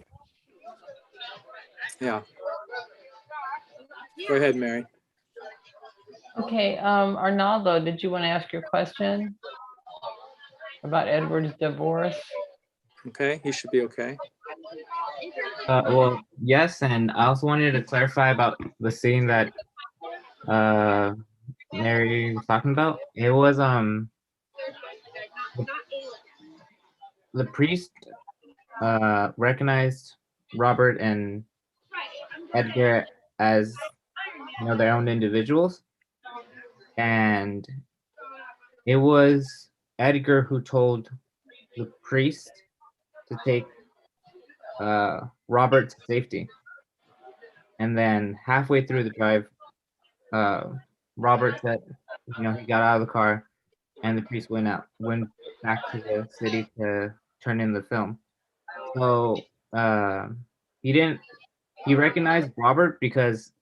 yeah. Go ahead, Mary. Okay, Arnaldo, did you want to ask your question about Edward's divorce? Okay, he should be okay. Well, yes, and I also wanted to clarify about the scene that Mary was talking about. It was the priest recognized Robert and Edgar as, you know, their own individuals, and it was Edgar who told the priest to take Robert to safety. And then halfway through the drive, Robert said, you know, he got out of the car and the priest went back to the city to turn in the film. So he recognized Robert because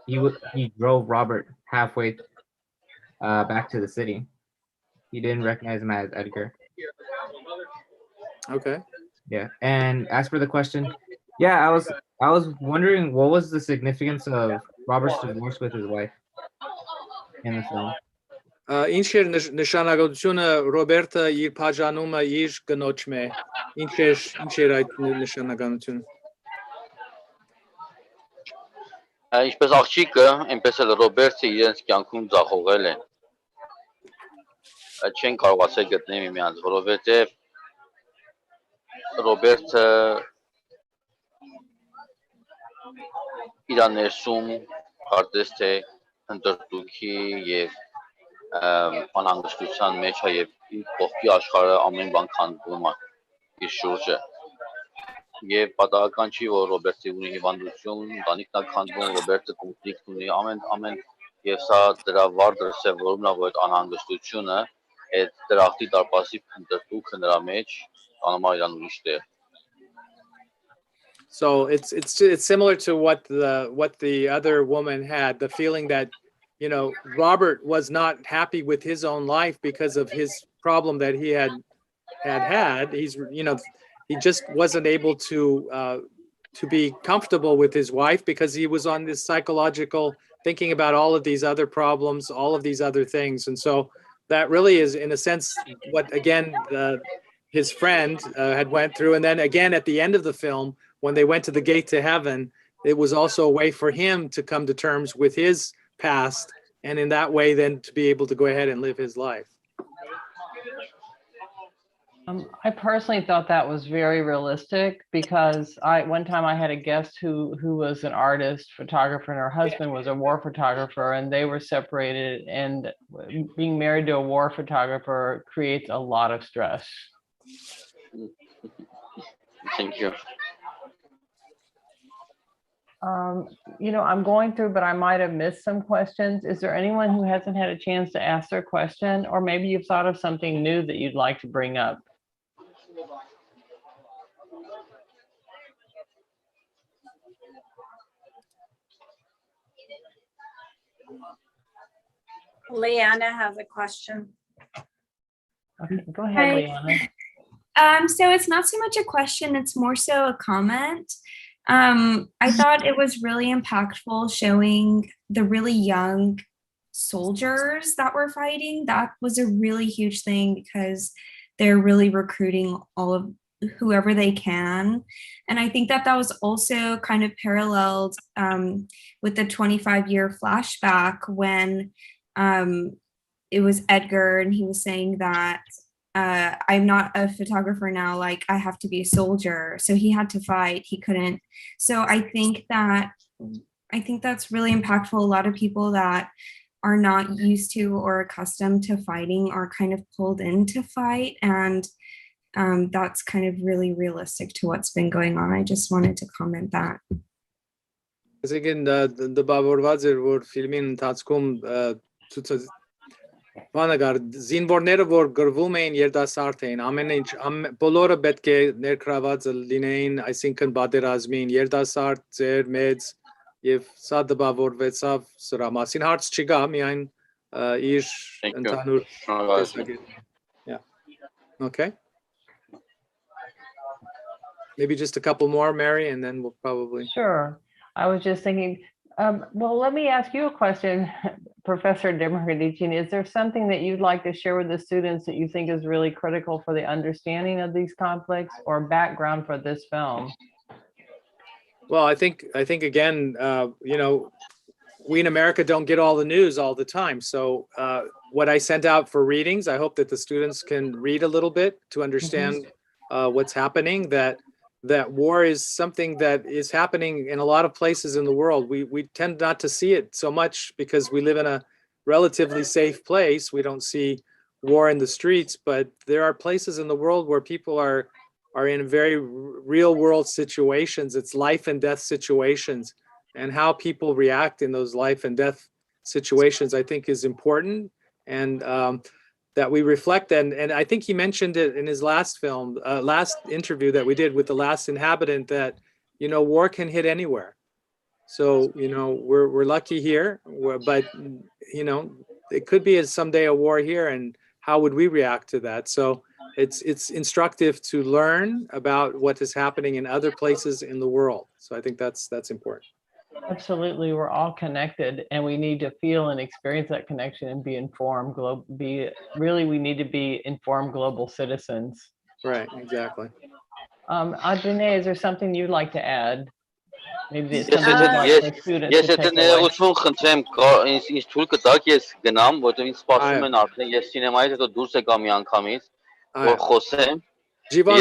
he drove Robert halfway back to the city. He didn't recognize him as Edgar. Okay. Yeah, and as for the question, yeah, I was wondering what was the significance of Robert's divorce with his wife in the film. Ինչ էր նշանակությունը Ռոբերտը իր բաժանումը իր կնոջն է։ Ինչ էր այդ նշանակությունը։ Ինչպես աղջիկը, այնպես էլ Ռոբերտը իրենց կյանքում ձախողել են։ Չեն կարողացել գտնել միմյանց, որովհետև Ռոբերտը իր ներսում կարծես թե հնդրտուքի եւ անհանգստության մեջ է եւ կողքի աշխարհը ամեն բան քանդվում է իր շուրջը եւ պատահական չի որ Ռոբերտը ունի հիվանդություն, ընտանիքն է քանդվում, Ռոբերտը կոնֆլիկտ ունի, ամեն եւ սա դրա վառ դրսեւորումն է, որ այդ անհանգստությունը այդ դրախտի դարպասի հնդրտուքը նրա մեջ անում է իրան ուրիշ տեղ։ So it's similar to what the other woman had, the feeling that, you know, Robert was not happy with his own life because of his problem that he had. He's, you know, he just wasn't able to be comfortable with his wife because he was on this psychological thinking about all of these other problems, all of these other things. And so that really is, in a sense, what, again, his friend had went through. And then again, at the end of the film, when they went to the gate to heaven, it was also a way for him to come to terms with his past. And in that way, then to be able to go ahead and live his life. I personally thought that was very realistic because one time I had a guest who was an artist, photographer, and her husband was a war photographer, and they were separated, and being married to a war photographer creates a lot of stress. Thank you. I'm going through, but I might have missed some questions. Is there anyone who hasn't had a chance to ask their question, or maybe you've thought of something new that you'd like to bring up? Leanna has a question. Okay, go ahead, Hi. Leanna. So it's not so much a question, it's more so a comment. I thought it was really impactful showing the really young soldiers that were fighting. That was a really huge thing because they're really recruiting all of whoever they can. And I think that was also kind of paralleled with the 25-year flashback when it was Edgar and he was saying that I'm not a photographer now, like I have to be a soldier. So he had to fight, he couldn't. So I think that's really impactful. A lot of people that are not used to or accustomed to fighting are kind of pulled in to fight. And that's kind of really realistic to what's been going on. I just wanted to comment that. Այսինքն դպավորված էր որ ֆիլմի ընթացքում բանը գար զինվորները որ գրվում էին երիտասարդ էին ամեն ինչ բոլորը պետք է ներգրաված լինեին այսինքն պատերազմին երիտասարդ ծեր մեծ եւ սա դպավորվեցավ սրա մասին հարց չկա միայն իր ընդհանուր yeah okay maybe just a couple more Mary and then we'll probably Sure. I was just thinking, well, let me ask you a question, Professor Demirgadician. Is there something that you'd like to share with the students that you think is really critical for the understanding of these conflicts or background for this film? Well, I think again, we in America don't get all the news all the time. So what I sent out for readings, I hope that the students can read a little bit to understand what's happening, that war is something that is happening in a lot of places in the world. We tend not to see it so much because we live in a relatively safe place. We don't see war in the streets, but there are places in the world where people are in very real world situations. It's life and death situations, and how people react in those life and death situations, I think, is important. And that we reflect, and I think he mentioned it in his last film, last interview that we did with The Last Inhabitant, that war can hit anywhere. So we're lucky here, but it could be someday a war here, and how would we react to that? So it's instructive to learn about what is happening in other places in the world. So I think that's important. Absolutely, we're all connected, and we need to feel and experience that connection and be informed. We need to be informed global citizens. Right, exactly. Audrey, is there something you'd like to add? Maybe it's Yes, something like the students yes, to take away. խնդրեմ, ինձ թույլ կտաք ես գնամ, որտեղ ինձ սպասում են արդեն, ես սինեմայից հետո դուրս եկա մի անգամից, որ խոսեմ. Jivan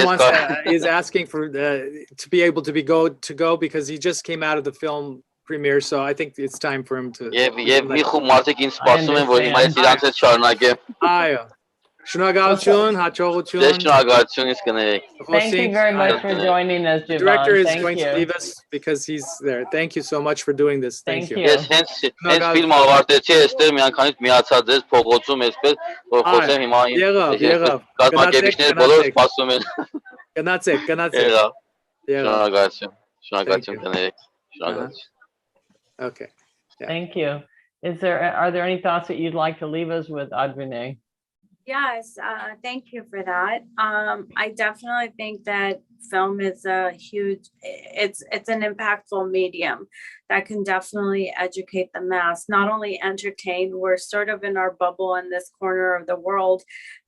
is asking for to be able to go because he just came out of the film premiere, so I think it's time for him to. Եվ մի խումբ մարդիկ ինձ սպասում են, որ հիմա ես իրանց հետ շարունակեմ. Այո. Շնորհակալություն, հաջողություն. Շնորհակալություն, իսկ կներեք. Thank you very much for joining us, Jivan. The director is Thank going you. to leave us because he's there. Thank you so much for doing this. Thank you. Ես հենց ֆիլմը ավարտեցի, այստեղ միանգամից միացա ձեզ փողոցում այսպես, որ խոսեմ հիմա Եղավ. կազմակերպիչները բոլորը սպասում են։ Գնացեք։ Շնորհակալություն։ Շնորհակալություն կներեք։ Շնորհակալություն։ Okay. Yeah. Thank you. Are there any thoughts that you'd like to leave us with, Audrey? Yes, thank you for that. I definitely think that film is it's an impactful medium that can definitely educate the mass, not only entertain. We're sort of in our bubble in this corner of the world.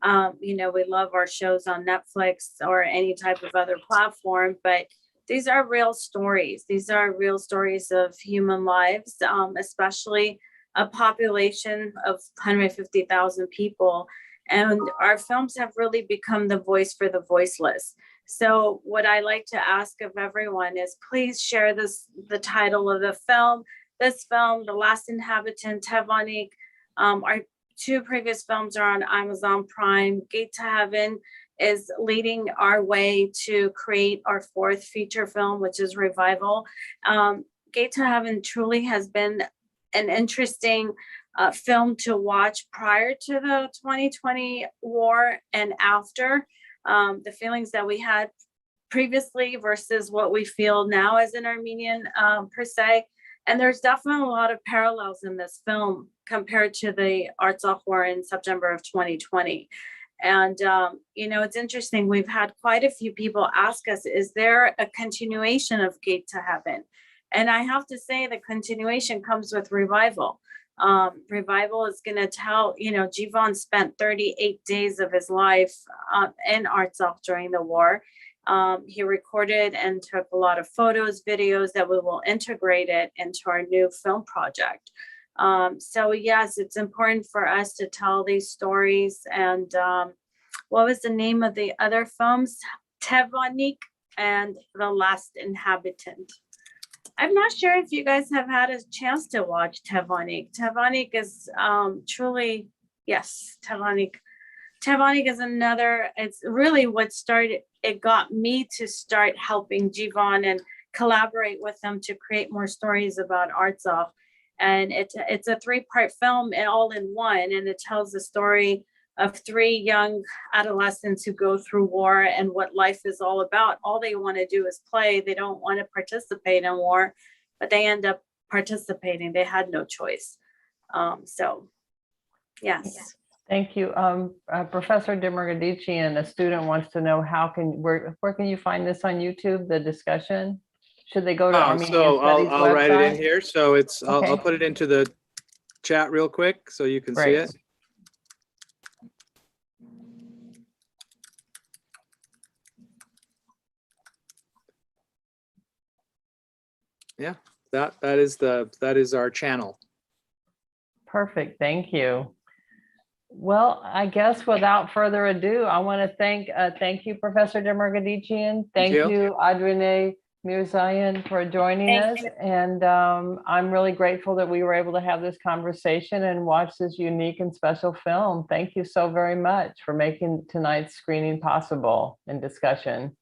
We love our shows on Netflix or any type of other platform, but these are real stories. These are real stories of human lives, especially a population of 150,000 people. And our films have really become the voice for the voiceless. So what I like to ask of everyone is please share the title of the film. This film, The Last Inhabitant, Tevanik, our two previous films are on Amazon Prime. Gate to Heaven is leading our way to create our fourth feature film, which is Revival. Gate to Heaven truly has been an interesting film to watch prior to the 2020 war and after. The feelings that we had previously versus what we feel now as an Armenian per se. And there's definitely a lot of parallels in this film compared to the Artsakh War in September of 2020. And, it's interesting. We've had quite a few people ask us, is there a continuation of Gate to Heaven? And I have to say the continuation comes with Revival. Revival is going to tell, Jivan spent 38 days of his life in Artsakh during the war. He recorded and took a lot of photos, videos that we will integrate it into our new film project. So yes, it's important for us to tell these stories. And what was the name of the other films? Tevanik and The Last Inhabitant. I'm not sure if you guys have had a chance to watch Tevanik. Tevanik is truly, yes, Tevanik. Tevanik is another, it's really what started, it got me to start helping Jivan and collaborate with them to create more stories about Artsakh. And it's a 3-part film all in one, and it tells the story of 3 young adolescents who go through war and what life is all about. All they want to do is play. They don't want to participate in war, but they end up participating. They had no choice. So, yes. Thank you. Professor Demirgadician, a student wants to know where can you find this on YouTube, the discussion? Should they go to Armenian So Studies I'll write it in website? here. So I'll Okay. put it into the chat real quick so you can see Great. it. Yeah, that is our channel. Perfect. Thank you. Well, I guess without further ado, I want to thank you, Professor Demirgadician. Thank you. you, Adrine Mirzayan, for joining us. And I'm really grateful that we were able to have this conversation and watch this unique and special film. Thank you so very much for making tonight's screening possible and discussion.